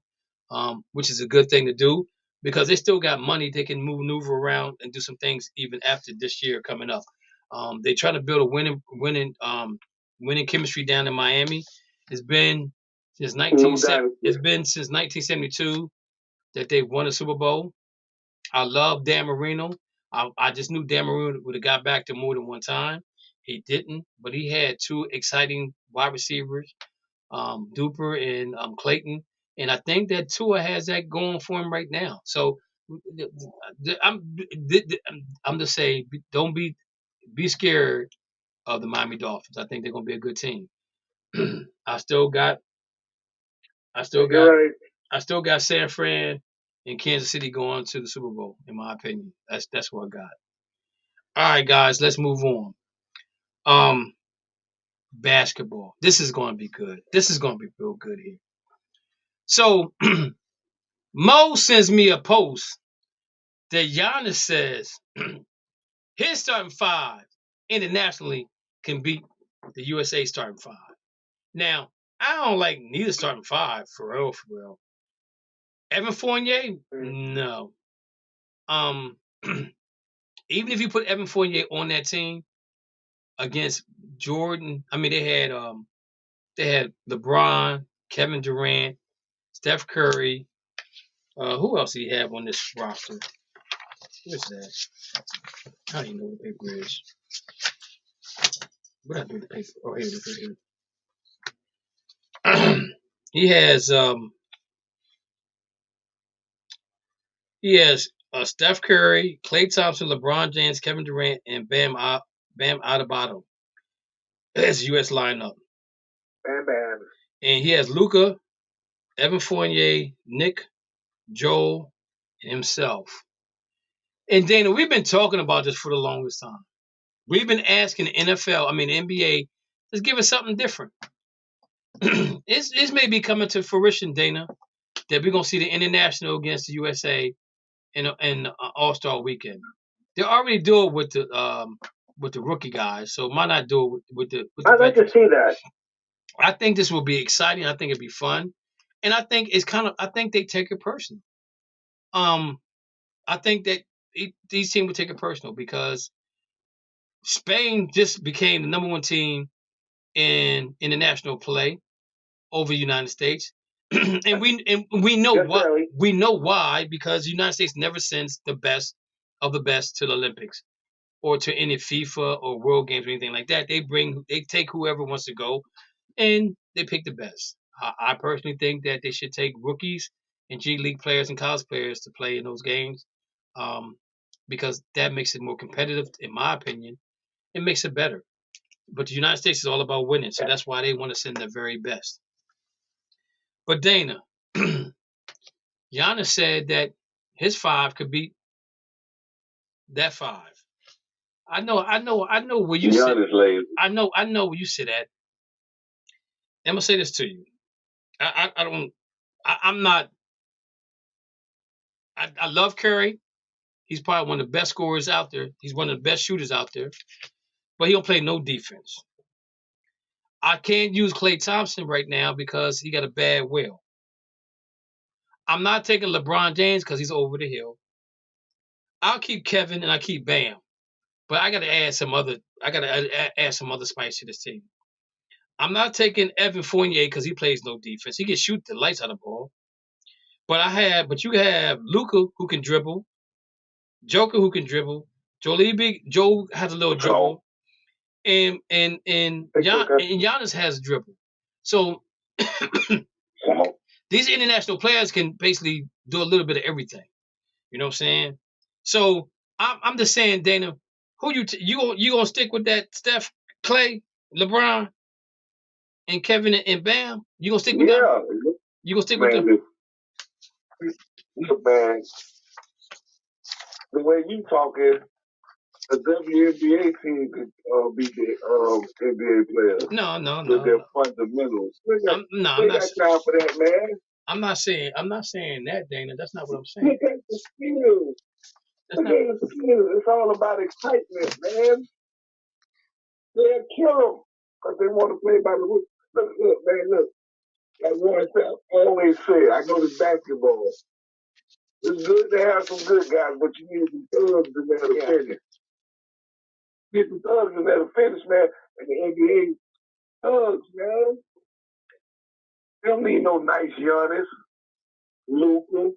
which is a good thing to do because they still got money. They can maneuver around and do some things even after this year coming up. They try to build a winning chemistry down in Miami. It's been since 1972 that they've won a Super Bowl. I love Dan Marino. I just knew Dan Marino would have got back to more than one time. He didn't, but he had 2 exciting wide receivers, Duper and Clayton, and I think that Tua has that going for him right now. So I'm just saying, don't be scared of the Miami Dolphins. I think they're going to be a good team. I still got San Fran and Kansas City going to the Super Bowl, in my opinion. That's what I got. All right, guys, let's move on. Basketball. This is going to be good. This is going to be real good here. So, Mo sends me a post that Giannis says his starting 5 internationally can beat the USA starting 5. Now, I don't like neither starting 5 for real. Evan Fournier, no. Even if you put Evan Fournier on that team against Jordan, I mean they had LeBron, Kevin Durant, Steph Curry. Who else do you have on this roster? What's that? I don't even know what the paper is. What I do with the paper? Oh, here it is. He has Steph Curry, Klay Thompson, LeBron James, Kevin Durant, and Bam Adebayo. That's the U.S. lineup. Bam. And he has Luka, Evan Fournier, Nick, Joel, and himself. And Dana, we've been talking about this for the longest time. We've been asking the NBA, let's give us something different. This may be coming to fruition, Dana, that we're going to see the international against the USA in All-Star weekend. They already do it with the rookie guys, so why not do it with the I'd like to see that. I think this will be exciting. I think it'd be fun, and I think I think they take it personal. I think that these teams will take it personal because Spain just became the number 1 team in international play over the United States. and we know why. We know why because the United States never sends the best of the best to the Olympics or to any FIFA or World Games or anything like that. They take whoever wants to go and they pick the best. I personally think that they should take rookies and G League players and college players to play in those games because that makes it more competitive, in my opinion. It makes it better. But the United States is all about winning, so that's why they want to send the very best. But Dana, Giannis said that his 5 could beat that 5. I know where you sit. I know where you sit at. I'm gonna say this to you. I'm not. I love Curry. He's probably one of the best scorers out there. He's one of the best shooters out there. But he don't play no defense. I can't use Klay Thompson right now because he got a bad will. I'm not taking LeBron James because he's over the hill. I'll keep Kevin and I keep Bam. But I gotta add some other spice to this team. I'm not taking Evan Fournier because he plays no defense. He can shoot the lights out of the ball. But you have Luka who can dribble, Joker who can dribble, Joe has a little dribble, and Giannis has a dribble. So these international players can basically do a little bit of everything. You know what I'm saying? So I'm just saying, Dana, who you gonna stick with that Steph, Klay, LeBron, and Kevin and Bam? You gonna stick with them? You gonna stick with them? Look, man, the way you talking, a WNBA team could beat the NBA players. No. With their fundamentals. I'm not time for that, man. I'm not saying that, Dana. That's not what I'm saying. Look at the skills. It's all about excitement, man. They'll kill them because they want to play by the rules. Look, man, look. Like Warren always said, I know this basketball. It's good to have some good guys, but you need some thugs in there to finish. Get some thugs in there to finish, man. And the NBA thugs, man. They don't need no nice Giannis, Luka.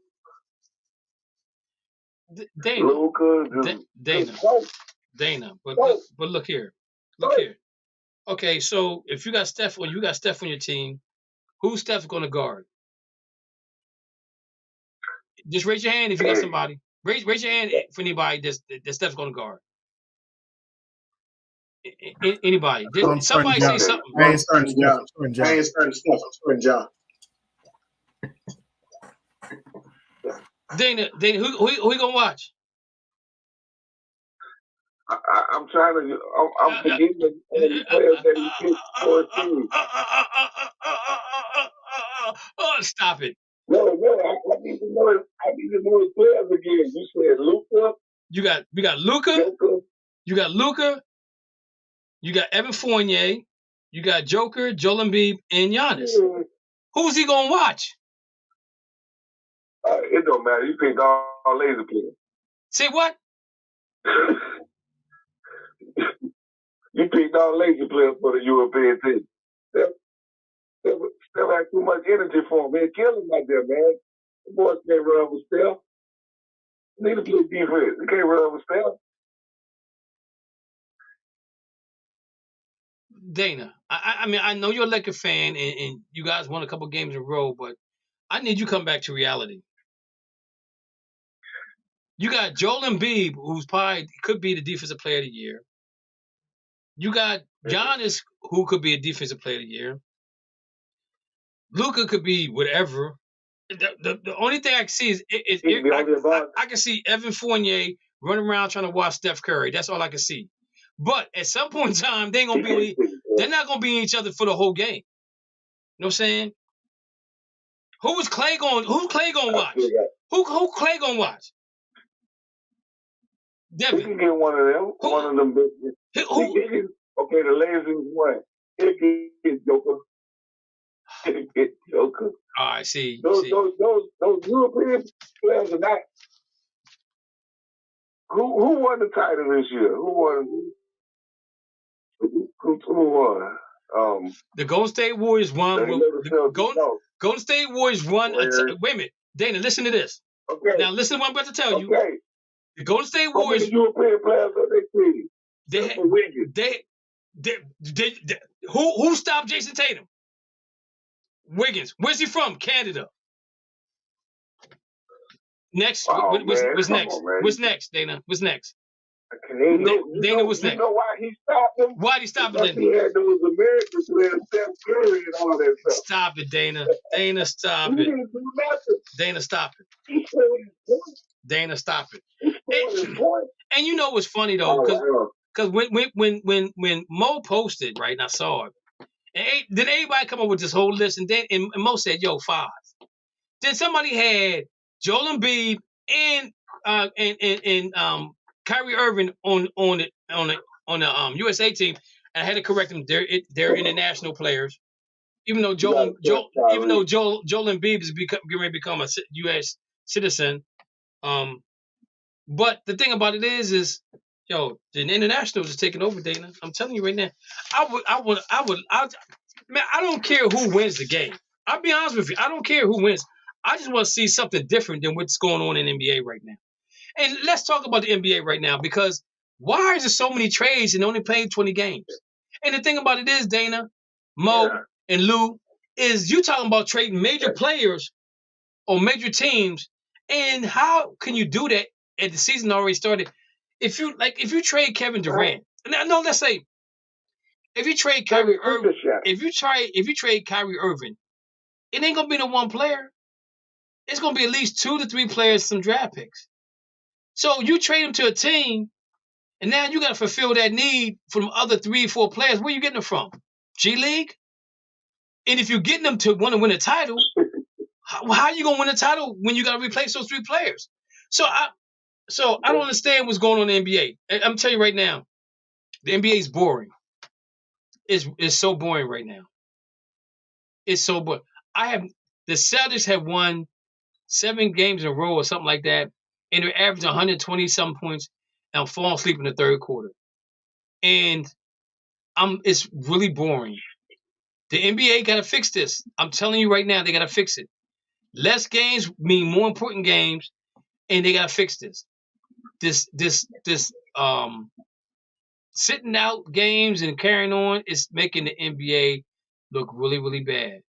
Dana. But look here. Okay, so if you got Steph on your team, who's Steph going to guard? Just raise your hand if you got somebody. Raise your hand for anybody that Steph's going to guard. Anybody? Somebody say something. I ain't starting Steph. I'm starting John. Dana, who you gonna watch? I'm trying to. I'm forgetting the players that he picked for a team. Oh, stop it! No, I need to know his players again. You said Luka. You got Luka. You got Luka. You got Evan Fournier. You got Joker, Joel Embiid, and Giannis. Yeah. Who's he gonna watch? It don't matter. You picked all laser players. Say what? You picked all laser players for the European team. Steph had too much energy for him. Man, kill him out there, man. The boys can't run with Steph. They need to play defense. They can't run with Steph. Dana, I mean, I know you're a Lakers fan and you guys won a couple games in a row, but I need you to come back to reality. You got Joel Embiid, who's probably could be the defensive player of the year. You got Giannis, who could be a defensive player of the year. Luka could be whatever. The only thing I can see is I can see Evan Fournier running around trying to watch Steph Curry. That's all I can see. But at some point in time, they're not gonna be in each other for the whole game. You know what I'm saying? Who's Klay gonna watch? Who Klay gonna watch? Devin. He can get one of them. One of them bitches. Okay, the lazy one. He can get Joker. He can get Joker. All right, see. Those European players are not. Who won the title this year? Who won? The Golden State Warriors won. Golden State Warriors won. Wait a minute, Dana. Listen to this. Okay. Now listen to what I'm about to tell you. Okay. The Golden State Warriors. European players on their team. Who stopped Jason Tatum? Wiggins. Where's he from? Canada. Next. What's next? What's next, Dana? What's next? A Canadian. Dana was You next. know why he stopped him? Why'd he stop Because it? he had those Americans with Steph Curry and all that stuff. Stop it, Dana. Dana, stop He it. didn't do nothing. Dana, stop it. He scored his point. Dana, stop it. He scored his point. And you know what's funny though, because when Mo posted, right, and I saw it, and then everybody come up with this whole list, and then and Mo said, "Yo, 5." Then somebody had Joel Embiid and Kyrie Irving on the USA team, and I had to correct them. They're international players, even though Joel Embiid is getting ready to become a U.S. citizen. But the thing about it is, yo, the internationals is taking over, Dana. I'm telling you right now. Man, I don't care who wins the game. I'll be honest with you. I don't care who wins. I just want to see something different than what's going on in the NBA right now. And let's talk about the NBA right now, because why is there so many trades and only playing 20 games? And the thing about it is, Dana, Mo, and Lou, is you talking about trading major players on major teams, and how can you do that at the season already started? If you trade Kevin Durant, no, let's say if you trade Kyrie Irving, if you trade Kyrie Irving, it ain't gonna be no one player. It's gonna be at least 2 to 3 players, some draft picks. So you trade them to a team, and now you got to fulfill that need from other 3 or 4 players. Where you getting them from? G League? And if you're getting them to want to win a title, how are you gonna win a title when you got to replace those 3 players? So I don't understand what's going on in the NBA. I'm telling you right now, the NBA is boring. It's so boring right now. It's so boring. The Celtics have won 7 games in a row or something like that, and they're averaging 120 something points, and I'm falling asleep in the third quarter. And it's really boring. The NBA got to fix this. I'm telling you right now, they got to fix it. Less games mean more important games, and they got to fix this. This sitting out games and carrying on is making the NBA look really, really bad.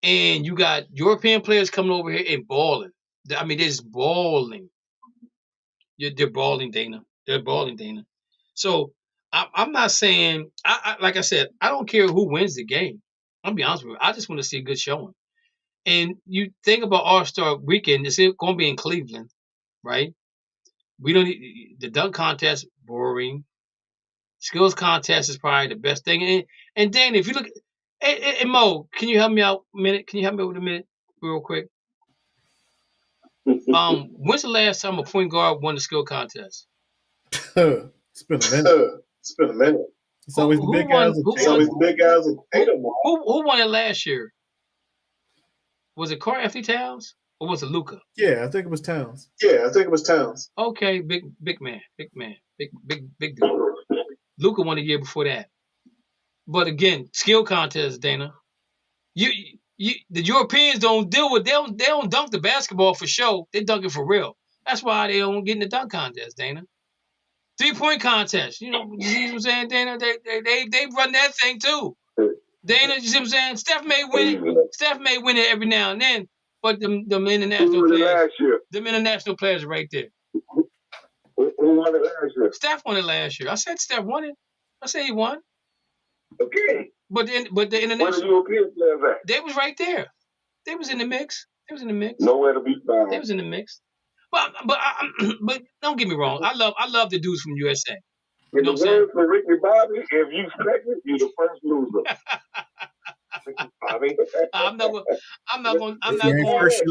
And you got European players coming over here and balling. I mean, they're just balling. They're balling, Dana. They're balling, Dana. So I'm not saying, like I said, I don't care who wins the game. I'll be honest with you. I just want to see a good showing. And you think about All-Star Weekend, it's going to be in Cleveland, right? We don't need the dunk contest, boring. Skills contest is probably the best thing. And Dana, if you look, and Mo, can you help me out a minute? Can you help me with a minute, real quick? When's the last time a point guard won the skill contest? It's been a minute. It's always the big guys. Who won it last year? Was it Karl Anthony Towns or was it Luka? Yeah, I think it was Towns. Okay, big man, big dude. Luka won the year before that. But again, skill contest, Dana. The Europeans don't deal with they don't dunk the basketball for show. They dunk it for real. That's why they don't get in the dunk contest, Dana. 3-point contest. You know what I'm saying, Dana? They run that thing too. Dana, you see what I'm saying? Steph may win it. Steph may win it every now and then, but them international players, them international players are right there. Who won it last year? Steph won it last year. I said Steph won it. I said he won. Okay. But the international, where the European players at? They was right there. They was in the mix. Nowhere to be found. They was in the mix. But don't get me wrong. I love the dudes from USA. You know what I'm saying? For Ricky Bobby, if you second, you're the first loser. I'm not going. First,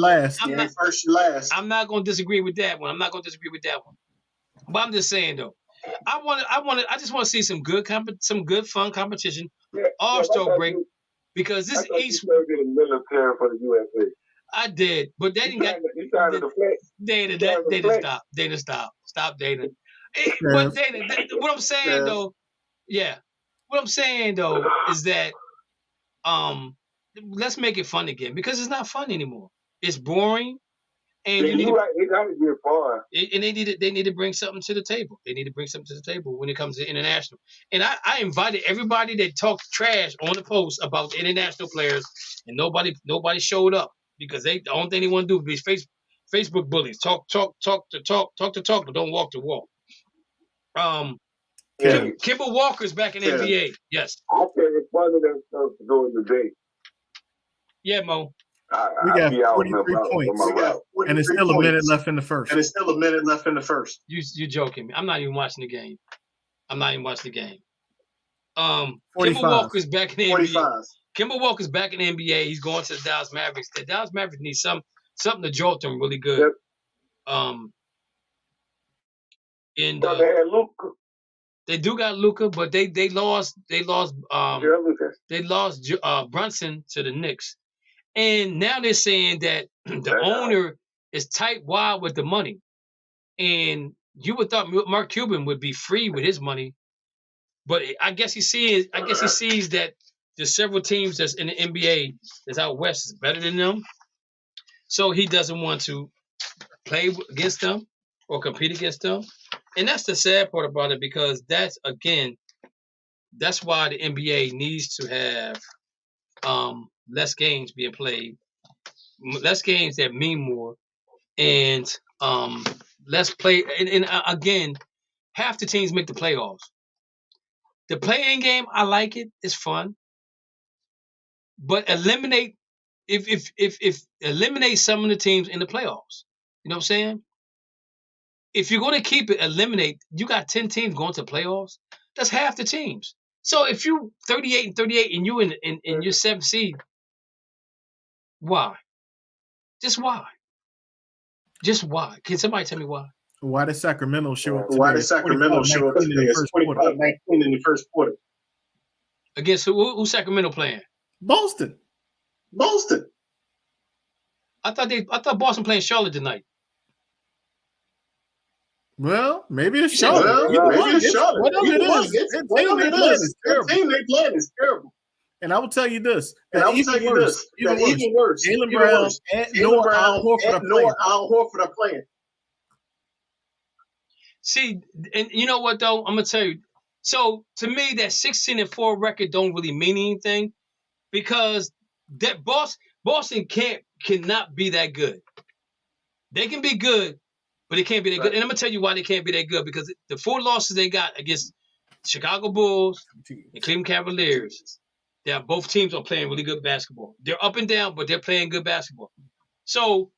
you last. I'm not going to disagree with that one. But I'm just saying though, I just want to see some good fun competition. All-Star break, because this East. You get a military for the USA. I did, but they didn't Dana, stop, Dana. But Dana, what I'm saying though, what I'm saying though is that let's make it fun again, because it's not fun anymore. It's boring, and it gotta get fun. And they need to bring something to the table. They need to bring something to the table when it comes to international. And I invited everybody that talked trash on the post about the international players, and nobody showed up, because the only thing they want to do is Facebook bullies. Talk, but don't walk the walk. Yeah. Kimber Walker's back in NBA. Yes. I think it's one of them stuff during the day. Yeah, Mo. We got be out 43 points, and it's still a minute left in the first. You're joking me. I'm not even watching the game. Kimber 45. Walker's back in the NBA. Kimber Walker's back in the NBA. He's going to the Dallas Mavericks. The Dallas Mavericks need something to jolt them really good. Yep. And they had Luka. They do got Luka, but they lost Brunson to the Knicks, and now they're saying that the owner is tight wide with the money, and you would thought Mark Cuban would be free with his money, but I guess he sees that there's several teams that's in the NBA that's out west is better than them, so he doesn't want to play against them or compete against them. And that's the sad part about it, because that's why the NBA needs to have less games being played, less games that mean more, and less play. And again, half the teams make the playoffs. The play-in game, I like it; it's fun. But eliminate eliminate some of the teams in the playoffs. You know what I'm saying? If you're going to keep it, eliminate. You got 10 teams going to playoffs. That's half the teams. So if you 38-38 and you in your 7th seed, why? Just why? Just why? Can somebody tell me why? Why did Sacramento show up today? Why did Sacramento show up today? It's 25-19 in the first quarter. Against who's Sacramento playing? Boston. I thought Boston playing Charlotte tonight. Well, maybe it's Charlotte. Whatever it is, the team they playing is terrible. And I will tell you this. Even worse. Jaylen Brown and Noah Al Horford are playing. See, and you know what though? I'm gonna tell you. So to me, that 16-4 record don't really mean anything, because that Boston cannot be that good. They can be good, but they can't be that good. And I'm gonna tell you why they can't be that good, because the 4 losses they got against Chicago Bulls and Cleveland Cavaliers, both teams are playing really good basketball. They're up and down, but they're playing good basketball. So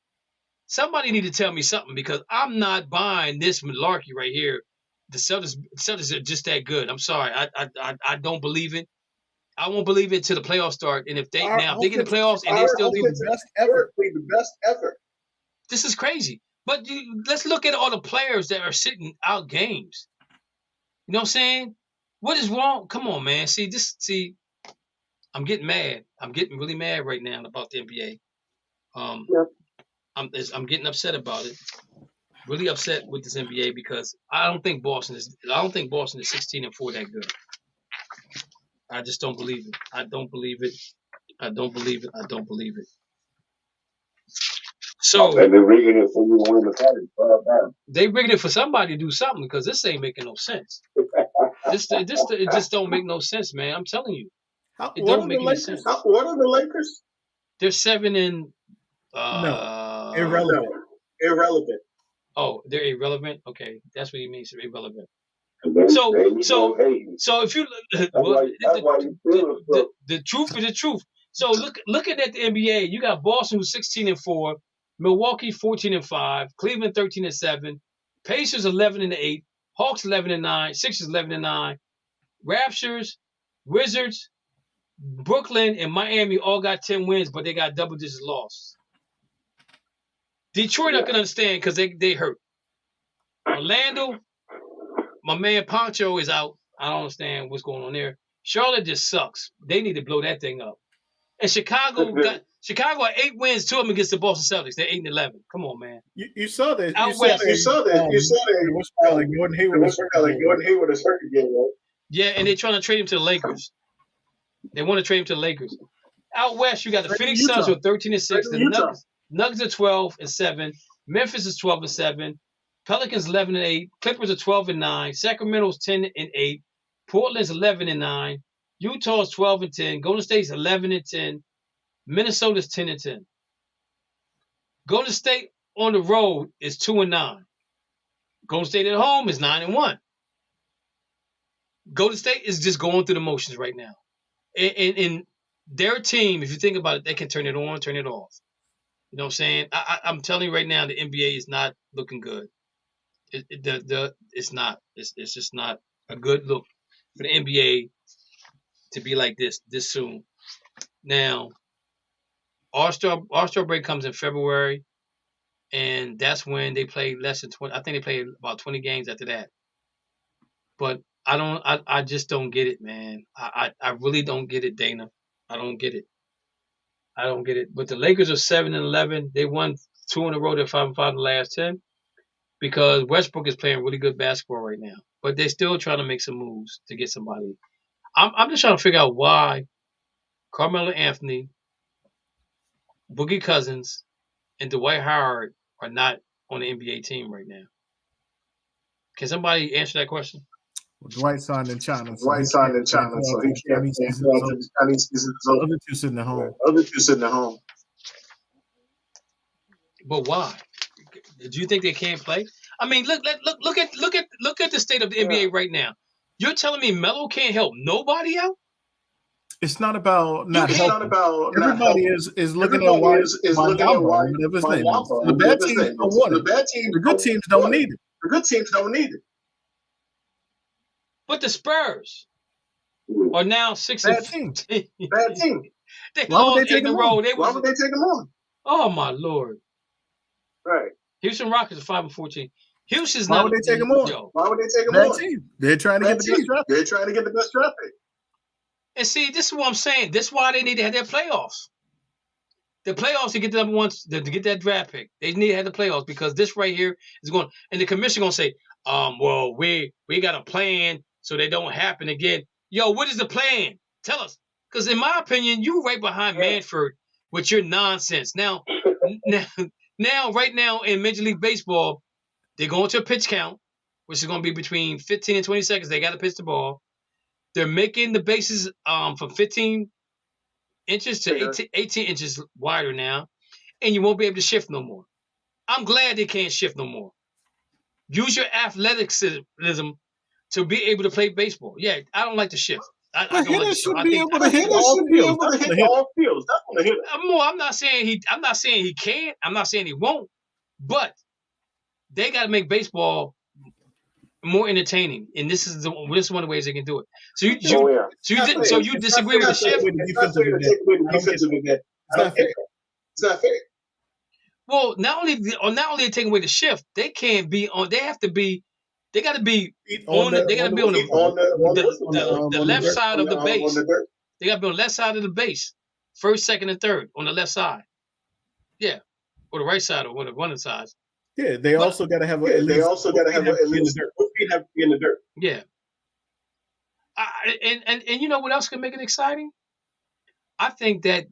somebody need to tell me something, because I'm not buying this malarkey right here. The Celtics are just that good. I'm sorry. I don't believe it. I won't believe it till the playoffs start. And if they get the playoffs and they still do the best effort. This is crazy. But let's look at all the players that are sitting out games. You know what I'm saying? What is wrong? Come on, man. See, I'm getting mad. I'm getting really mad right now about the NBA. I'm getting upset about it. Really upset with this NBA, because I don't think Boston is 16-4 that good. I just don't believe it. I don't believe it. So they're rigging it for you to win the title. They rigged it for somebody to do something, because this ain't making no sense. It just don't make no sense, man. I'm telling you. It don't make any sense. What are the Lakers? They're 7 and no, irrelevant. Oh, they're irrelevant. Okay, that's what he means. Irrelevant. So if you the truth is the truth. So looking at the NBA, you got Boston who's 16-4, Milwaukee 14-5, Cleveland 13-7, Pacers 11-8, Hawks 11-9, Sixers 11-9, Raptors, Wizards, Brooklyn, and Miami all got 10 wins, but they got double-digit losses. Detroit, I can understand, because they hurt. Orlando, my man Poncho is out. I don't understand what's going on there. Charlotte just sucks. They need to blow that thing up. And Chicago got 8 wins, 2 of them against the Boston Celtics. They're 8-11. Come on, man. You saw that. You saw that. Gordon Hayward is hurt again, right? Yeah, and they're trying to trade him to the Lakers. They want to trade him to the Lakers. Out west, you got the Phoenix Suns with 13-6. The Nuggets are 12-7. Memphis is 12-7. Pelicans 11-8. Clippers are 12-9. Sacramento's 10-8. Portland's 11-9. Utah's 12-10. Golden State's 11-10. Minnesota's 10-10. Golden State on the road is 2-9. Golden State at home is 9-1. Golden State is just going through the motions right now. And their team, if you think about it, they can turn it on, turn it off. You know what I'm saying? I'm telling you right now, the NBA is not looking good. It's not. It's just not a good look for the NBA to be like this soon. Now, All-Star break comes in February, and that's when they play less than 20. I think they play about 20 games after that. But I just don't get it, man. I really don't get it, Dana. I don't get it. But the Lakers are 7-11. They won 2 in a row. They're 5-5 the last 10 because Westbrook is playing really good basketball right now. But they're still trying to make some moves to get somebody. I'm just trying to figure out why Carmelo Anthony, Boogie Cousins, and Dwight Howard are not on the NBA team right now. Can somebody answer that question? Well, Dwight signed in China. So Dwight signed in China, so he can't play the Chinese season. The other two sitting at home. But why? Do you think they can't play? I mean, look at the state of the NBA right now. You're telling me Melo can't help nobody out? It's not about not helping. Everybody is looking at why whatever his name is. The bad teams don't want it. The good teams don't need it. But the Spurs are now 6 Bad team. Bad team. They lost 8 in a row. Why would they take them on? Oh my Lord! Right. Houston Rockets are 5-14. Houston's Why not. would they take them on? Why would they take them Bad on? team. They're trying to get the best draft. They're trying to get the best draft pick. And see, this is what I'm saying. This is why they need to have their playoffs. The playoffs to get the number one, to get that draft pick. They need to have the playoffs because this right here is going. And the commission going to say, well, we got a plan so they don't happen again. Yo, what is the plan? Tell us. Because in my opinion, you right behind Manfred with your nonsense. Now, right now in Major League Baseball, they're going to a pitch count, which is going to be between 15 and 20 seconds. They got to pitch the ball. They're making the bases from 15 inches to 18 inches wider now, and you won't be able to shift no more. I'm glad they can't shift no more. Use your athleticism to be able to play baseball. Yeah, I don't like the shift. I don't like the shift. Be able to hit all fields. That's going to hit. I'm not saying he can't. I'm not saying he won't. But they got to make baseball more entertaining, and this is one of the ways they can do it. So you disagree with the shift? It's not fair. Well, not only they taking away the shift, they can't be on. They got to be on the left side of the base. They got to be on the left side of the base, first, second, and third on the left side. Yeah, or the right side, or one of the sides. Yeah, they also got to have at least in the dirt. Yeah. And you know what else can make it exciting? I think they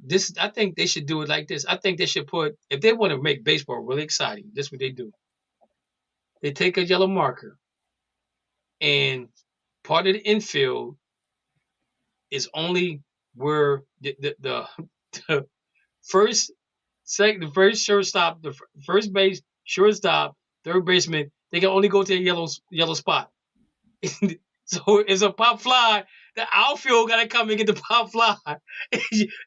should do it like this. I think they should put, if they want to make baseball really exciting, this is what they do. They take a yellow marker, and part of the infield is only where the first shortstop, the first base, shortstop, third baseman, they can only go to a yellow spot. So it's a pop fly. The outfield got to come and get the pop fly.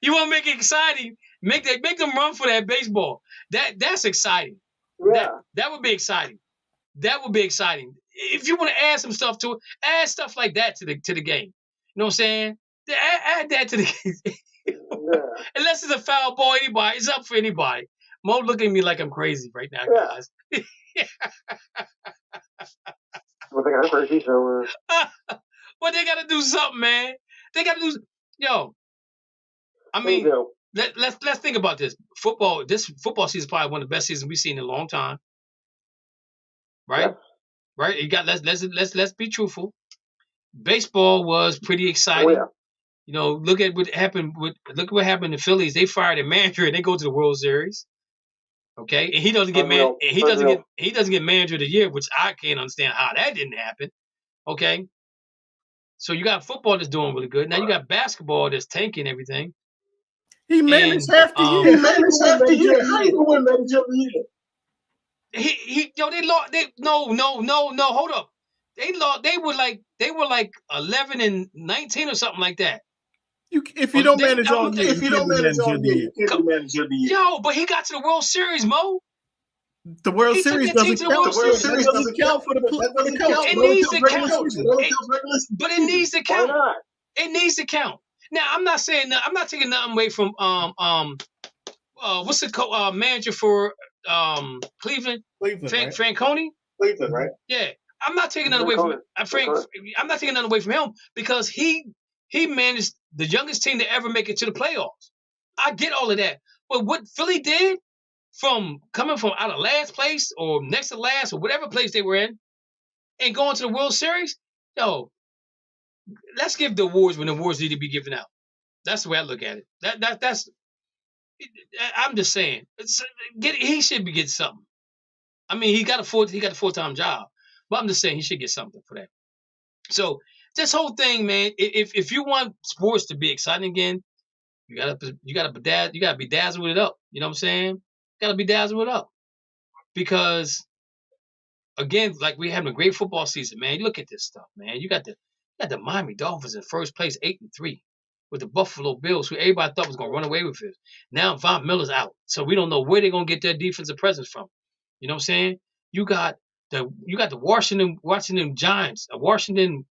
You want to make it exciting? Make them run for that baseball. That's exciting. Yeah. That would be exciting. That would be exciting. If you want to add some stuff to it, add stuff like that to the game. You know what I'm saying? Add that to the game. Unless it's a foul ball, it's up for anybody. Mo looking at me like I'm crazy right now, guys. Well, they got a crazy, so. Well, they got to do something, man. They got to do. Yo, I mean, let's think about this. This football season is probably one of the best seasons we've seen in a long time. Right? Yeah. Right? You got let's be truthful. Baseball was pretty exciting. Oh, yeah. You know, look at what happened. Look what happened to Phillies. They fired a manager and they go to the World Series. Okay, and he doesn't get manager of the year, which I can't understand how that didn't happen. Okay, so you got football that's doing really good. Now you got basketball that's tanking everything. He managed half the year. He managed half the year. How you gonna win manager of the year? They lost. No. Hold up. They lost. They were like 11-19 or something like that. If you don't manage all year, if you don't manage all year, you can't be manager of the year. Yo, but he got to the World Series, Mo. The World Series doesn't count. The World Series doesn't count for the coach. It needs to count. But it needs to count. It needs to count. Now, I'm not saying that. I'm not taking nothing away from what's the manager for Cleveland? Cleveland, right? Franconi. Cleveland, right? Yeah, I'm not taking nothing away from I'm not taking nothing away from him because he managed the youngest team to ever make it to the playoffs. I get all of that, but what Philly did, from coming from out of last place or next to last or whatever place they were in, and going to the World Series, yo, let's give the awards when the awards need to be given out. That's the way I look at it. That's. I'm just saying, he should be getting something. I mean, he got a full-time job, but I'm just saying he should get something for that. So this whole thing, man, if you want sports to be exciting again, you gotta bedazzle it up. You know what I'm saying? Gotta bedazzle it up because, again, like we're having a great football season, man. You look at this stuff, man. You got the Miami Dolphins in first place, 8-3, with the Buffalo Bills, who everybody thought was gonna run away with it. Now Von Miller's out, so we don't know where they're gonna get their defensive presence from. You know what I'm saying? You got the Washington Giants, Washington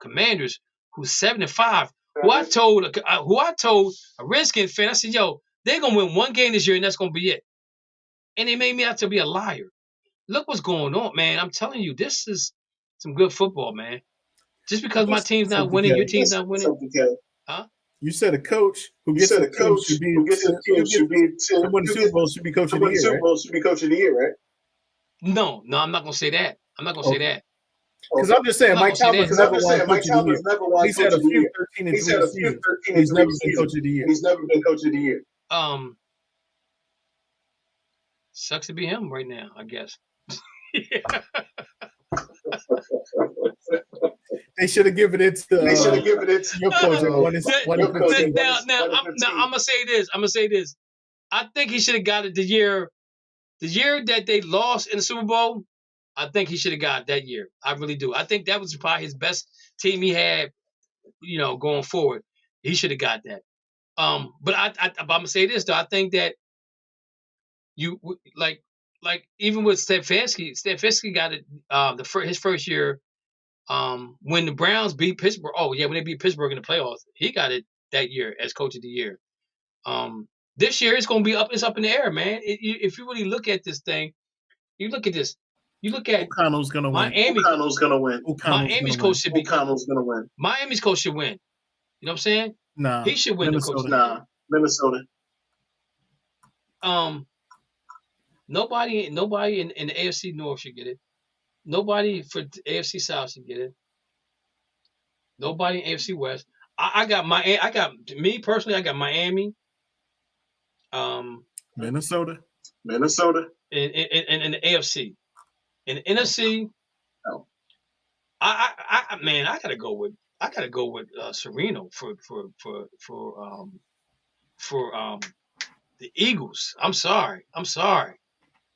Commanders, who's 7-5. Who I told a Redskin fan, I said, yo, they're gonna win one game this year, and that's gonna be it. And they made me out to be a liar. Look what's going on, man. I'm telling you, this is some good football, man. Just because my team's not winning, your team's not winning. Huh? You said a coach who gets a coach should be win Super Bowl should be coach of the year, Super Bowl should be coach of the year, right? No, I'm not gonna say that. I'm not gonna say that. Because I'm just saying, Mike Tomlin's never won coach of the year. He's had a few 13-3 seasons. He's never been coach of the year. He's never been coach of the year. Sucks to be him right now, I guess. They should have given it to. Your coach. Now, I'm gonna say this. I think he should have got it the year that they lost in the Super Bowl. I think he should have got it that year. I really do. I think that was probably his best team he had, going forward. He should have got that. But I'm gonna say this though. I think that you like even with Stefanski got it his first year. When the Browns beat Pittsburgh, when they beat Pittsburgh in the playoffs, he got it that year as coach of the year. This year it's gonna be up. It's up in the air, man. If you really look at this thing, you look at this. You look at O'Connell's gonna win. O'Connell's gonna win. Miami's coach should be. O'Connell's gonna win. Miami's coach should win. You know what I'm saying? Nah, he should win Minnesota. the coach. Minnesota. Nobody in the AFC North should get it. Nobody for AFC South should get it. Nobody in AFC West. I got Miami. I got Miami. Minnesota. In the AFC. In the NFC. No. I gotta go with Sereno for the Eagles. I'm sorry.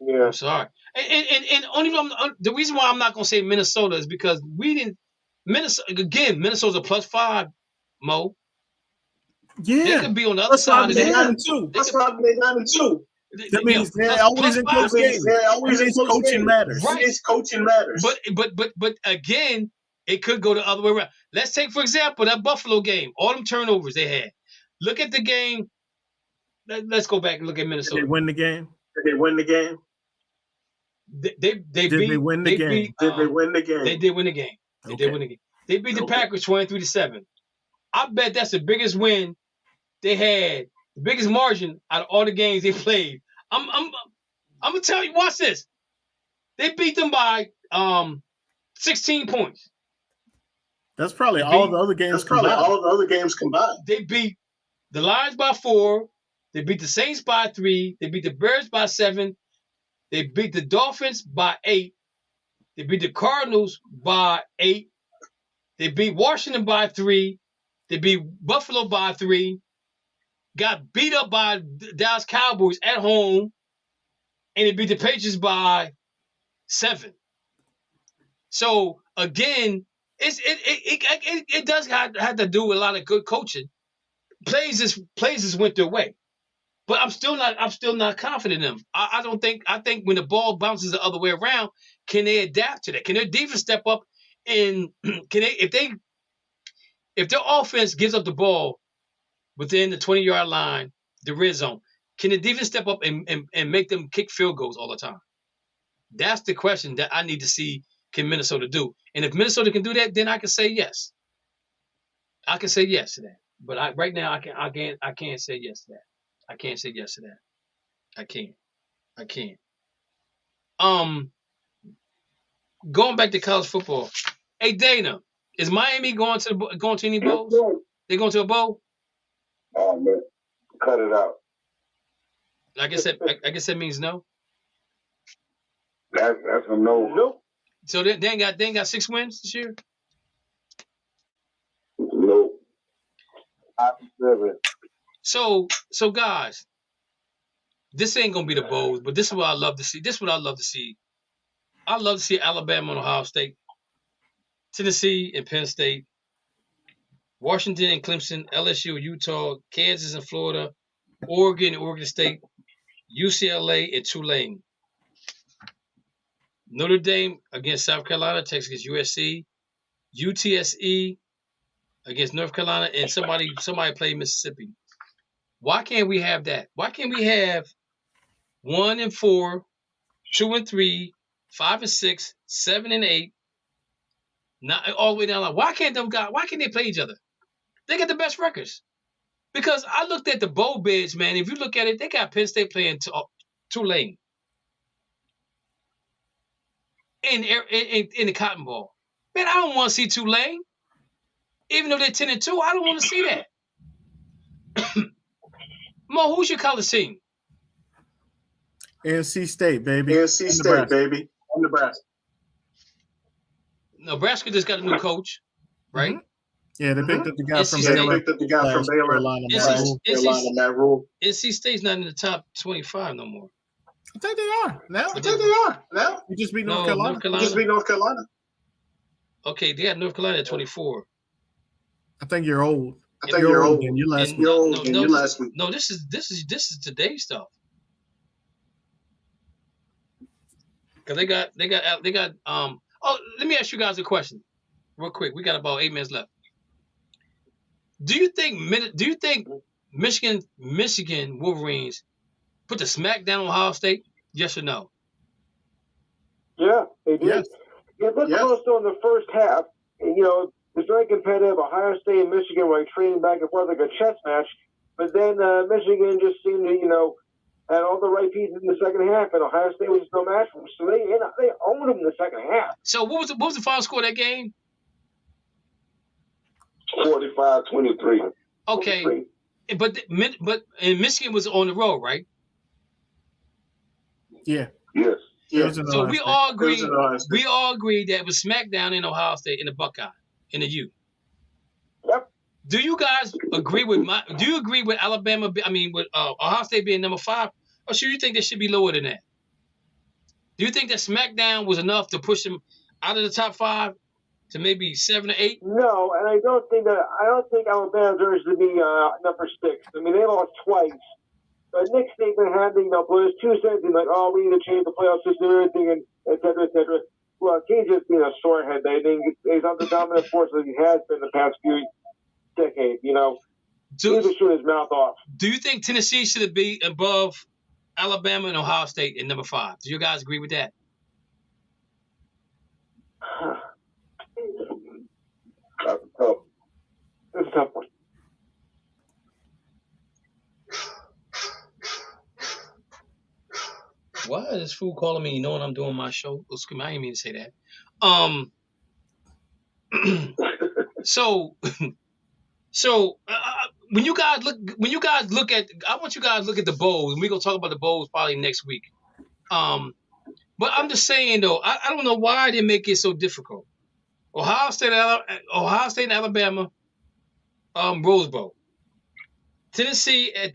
Yeah. I'm sorry. And only the reason why I'm not gonna say Minnesota is because we didn't. Minnesota's a +5, Mo. Yeah, they could be on the other side of that. That's why they're 9-2. That means they're always in close games. Coaching matters. Right. It's coaching matters. But again, it could go the other way around. Let's take, for example, that Buffalo game. All them turnovers they had. Look at the game. Let's go back and look at Minnesota. Did they win the game? Did they win the game? Did they win the game? Did they win the game? They did win the game. They did win the game. They beat the Packers 23-7. I bet that's the biggest win they had, the biggest margin out of all the games they played. I'm gonna tell you. Watch this. They beat them by 16 points. That's probably all the other games combined. They beat the Lions by 4. They beat the Saints by 3. They beat the Bears by 7. They beat the Dolphins by 8. They beat the Cardinals by 8. They beat Washington by 3. They beat Buffalo by 3. Got beat up by Dallas Cowboys at home. And they beat the Patriots by 7. So again, it does have to do with a lot of good coaching. Plays just went their way, but I'm still not confident in them. I think when the ball bounces the other way around, can they adapt to that? Can their defense step up and if their offense gives up the ball within the 20-yard line, the red zone, can the defense step up and make them kick field goals all the time? That's the question that I need to see can Minnesota do. And if Minnesota can do that, then I can say yes. I can say yes to that. But right now I can't say yes to that. I can't say yes to that. I can't. Going back to college football. Hey Dana, is Miami going to any bowls? They going to a bowl? Oh man, cut it out. I guess that means no. That's a no. Nope. So they ain't got 6 wins this year? Nope. 7. So guys, this ain't gonna be the bowls, but this is what I love to see. I love to see Alabama and Ohio State, Tennessee and Penn State, Washington and Clemson, LSU, Utah, Kansas and Florida, Oregon and Oregon State, UCLA and Tulane. Notre Dame against South Carolina, Texas against USC, UTSE against North Carolina, and somebody played Mississippi. Why can't we have that? Why can't we have 1 and 4, 2 and 3, 5 and 6, 7 and 8, not all the way down the line? Why can't they play each other? They got the best records. Because I looked at the bowl bids, man. If you look at it, they got Penn State playing Tulane in the Cotton Bowl. Man, I don't want to see Tulane. Even though they're 10-2, I don't want to see that. Mo, who's your college team? NC State, baby. NC State, baby. Nebraska. Nebraska just got a new coach, right? Mm-hmm. Yeah, they picked up the guy from Baylor. Baylor. They picked up the guy from Baylor. Matt Rule. NC State's not in the top 25 no more. I think they are now. You just beat North Carolina. You just beat North Carolina. Okay, they had North Carolina at 24. I think you're old. I think you're old. And you last week. No, this is today's stuff. Because they got let me ask you guys a question real quick. We got about 8 minutes left. Do you think Michigan Wolverines put the smack down on Ohio State? Yes or no? Yeah, they did. Yes. Yeah, but also in the first half, and, it's very competitive. Ohio State and Michigan were trading back and forth like a chess match. But then Michigan just seemed to, had all the right pieces in the second half, and Ohio State was just no match for them. So they owned them in the second half. So what was the final score of that game? 45-23. Okay, 23. But Michigan was on the road, right? Yeah. Yes. Yeah. So we all agreed that it was smackdown in Ohio State in the Buckeye in the U. Yep. Do you guys agree with Alabama? With Ohio State being number 5, or should you think they should be lower than that? Do you think that smackdown was enough to push them out of the top 5 to maybe 7 or 8? No, and I don't think Alabama deserves to be number 6. I mean, they lost twice. But Nick Saban had to, put his 2 cents in, like, oh, we need to change the playoff system and everything, and et cetera, et cetera. Well, he's just being a sorehead. He's not the dominant force that he has been the past few decades, He's just shooting his mouth off. Do you think Tennessee should be above Alabama and Ohio State in number 5? Do you guys agree with that? That's tough. It's a tough one. Why is this fool calling me knowing I'm doing my show? Oh, excuse me, I didn't mean to say that. So when you guys look at, I want you guys to look at the bowls, and we're gonna talk about the bowls probably next week. But I'm just saying though, I don't know why they make it so difficult. Ohio State and Alabama, Rose Bowl. Tennessee and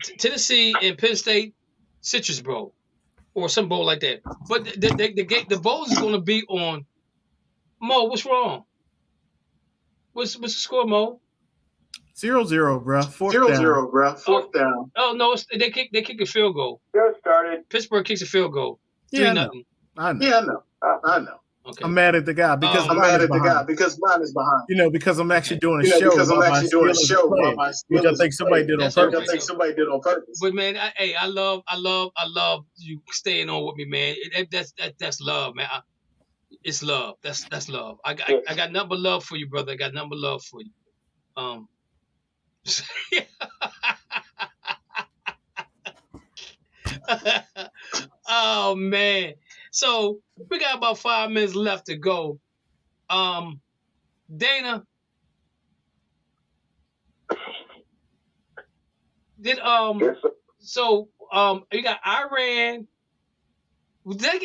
Penn State, Citrus Bowl, or some bowl like that. But the bowl is going to be on Mo, what's wrong? What's the score, Mo? 0-0, bro. 0-0, bro. Fourth down. Oh no, they kick a field goal. Just started. Pittsburgh kicks a field goal. 3-0. I know. Yeah, I know. Okay. I'm mad at the guy because I'm mad at the guy because mine is behind. You know, because I'm actually doing a show. Because I'm actually doing a show which I think somebody did on purpose. But man, I love you staying on with me, man. That's love, man. It's love. That's love. I got nothing but love for you, brother. I got nothing but love for you. Oh man. So we got about 5 minutes left to go. Dana, did so you got Iran. Was that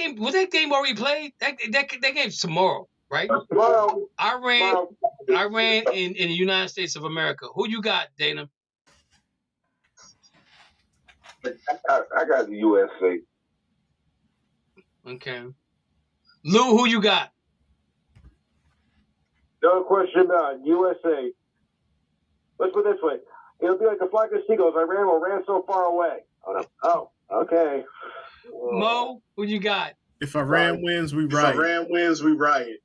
game already played? That game's tomorrow, right? Well, Iran in the United States of America. Who you got, Dana? I got the USA. Okay. Lou, who you got? No question about it. USA. Let's put it this way. It'll be like the flock of seagulls. I ran so far away. Oh, okay. Mo, who you got? If Iran wins, we riot.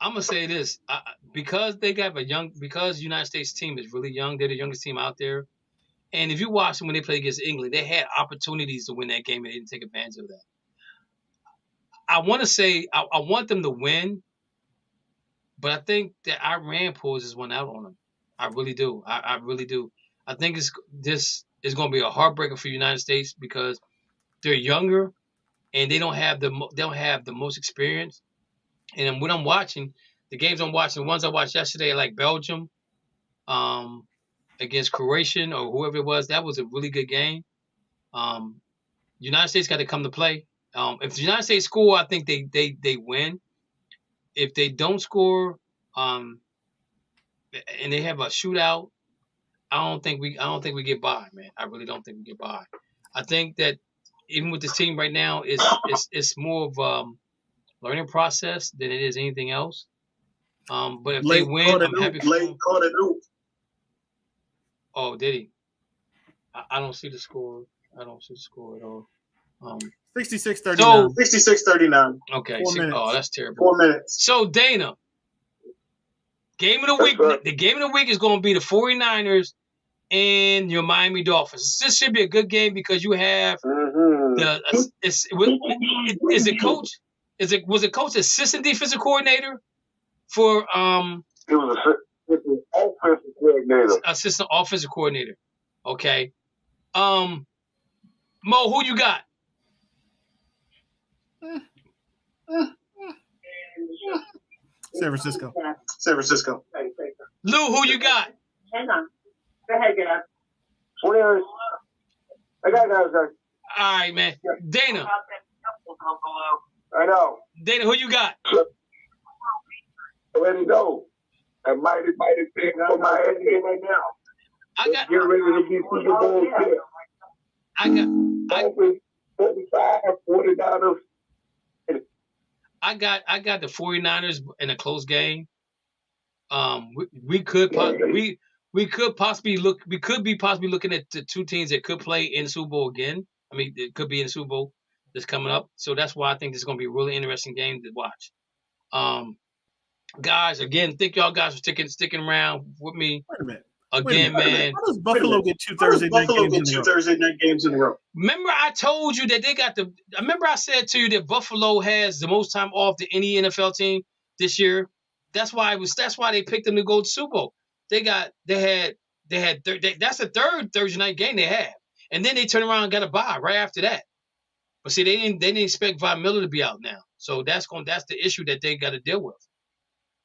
I'm gonna say this because because the United States team is really young. They're the youngest team out there. And if you watch them when they played against England, they had opportunities to win that game and they didn't take advantage of that. I want to say I want them to win, but I think that Iran pulls one out on them. I really do. I really do. I think this is going to be a heartbreaker for the United States because they're younger and they don't have the most experience. And when I'm watching the games, the ones I watched yesterday, like Belgium, against Croatian or whoever it was, that was a really good game. United States got to come to play. If the United States score, I think they win. If they don't score, and they have a shootout, I don't think we get by, man. I really don't think we get by. I think that even with this team right now, it's more of a learning process than it is anything else. But if they win, I'm happy for them. Oh, did he? I don't see the score. I don't see the score at all. 66-39. So 66-39. Okay. 4 minutes. Oh, that's terrible. 4 minutes. So Dana, game of the week. The game of the week is going to be the 49ers and your Miami Dolphins. This should be a good game because you have is it coach? Was it coach assistant defensive coordinator for It was assistant offensive coordinator. Assistant offensive coordinator. Okay. Mo, who you got? San Francisco. Lou, who you got? Hang on. Go ahead, guys. 49ers. I got guys. All right, man. Dana. I know. Dana, who you got? Already know. That mighty pick for my head right now. Get ready to be Super Bowl champ. I got 45, 49ers. I got the 49ers in a close game. We could possibly be possibly looking at the two teams that could play in the Super Bowl again. I mean, it could be in the Super Bowl that's coming up. So that's why I think this is going to be a really interesting game to watch. Guys, again, thank y'all guys for sticking around with me. Wait a minute. Again, man. How does Buffalo get two Thursday night games in a row? Remember, I told you that they got remember I said to you that Buffalo has the most time off than any NFL team this year. That's why they picked them to go to Super Bowl. That's the third Thursday night game they have, and then they turn around and got a bye right after that. But see, they didn't expect Von Miller to be out now, so that's the issue that they got to deal with.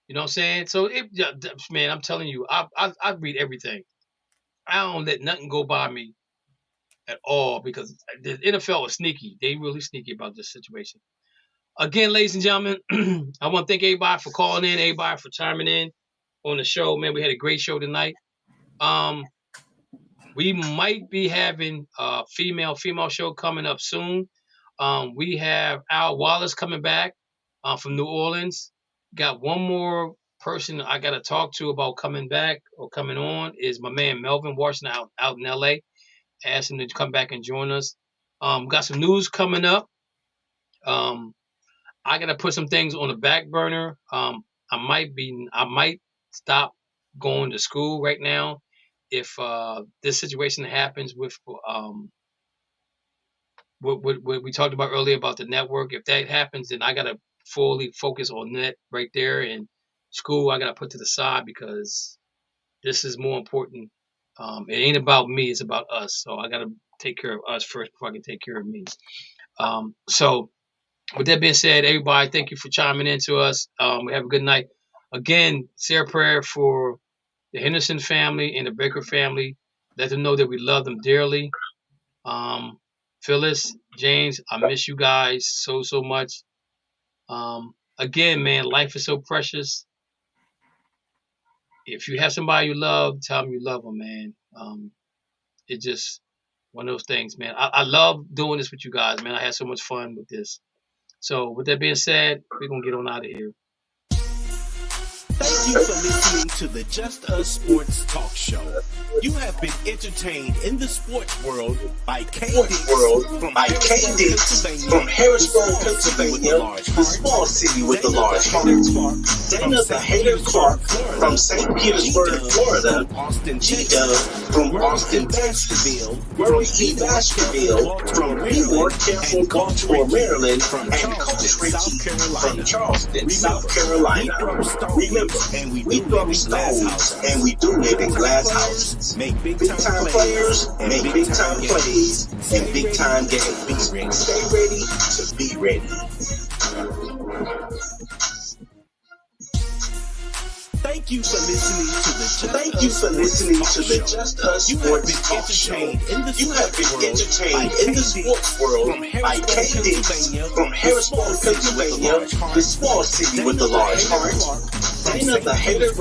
You know what I'm saying? So, man, I'm telling you, I read everything. I don't let nothing go by me at all because the NFL is sneaky. They really sneaky about this situation. Again, ladies and gentlemen, I want to thank everybody for calling in, everybody for chiming in on the show. Man, we had a great show tonight. We might be having a female show coming up soon. We have Al Wallace coming back. from New Orleans. Got one more person I got to talk to about coming back or coming on is my man Melvin Washington out in LA. Asked him to come back and join us. Got some news coming up. I got to put some things on the back burner. I might stop going to school right now if this situation happens with what we talked about earlier about the network. If that happens, then I got to fully focus on that right there. And school, I got to put to the side because this is more important. It ain't about me. It's about us. So I got to take care of us first before I can take care of me. So with that being said, everybody, thank you for chiming in to us. We have a good night. Again, say a prayer for the Henderson family and the Baker family. Let them know that we love them dearly. Phyllis, James, I miss you guys so much. Again, man, life is so precious. If you have somebody you love, tell them you love them, man. It's just one of those things, man. I love doing this with you guys, man. I had so much fun with this. So with that being said, we're going to get on out of here. Thank you for listening to the Just Us Sports Talk Show. You have been entertained in the sports world by K Dix from Harrisburg, Pennsylvania, the small city with the large heart. Dana the Hater Clark from St. Petersburg, Florida. G-Dub from Austin, Texas. Murray E. Baskerville from Newark, Careful Baltimore, Maryland. And Coach Richie from Charleston, South Carolina. Remember, we throw stones and we do live in glass houses. Make big time players, make big time plays, and big time games. Stay ready to be ready. Thank you for listening to the Just Us Sports Talk Show. You have been entertained in the sports world by K Dix from Harrisburg, Pennsylvania, the small city with the large heart. Dana the Hater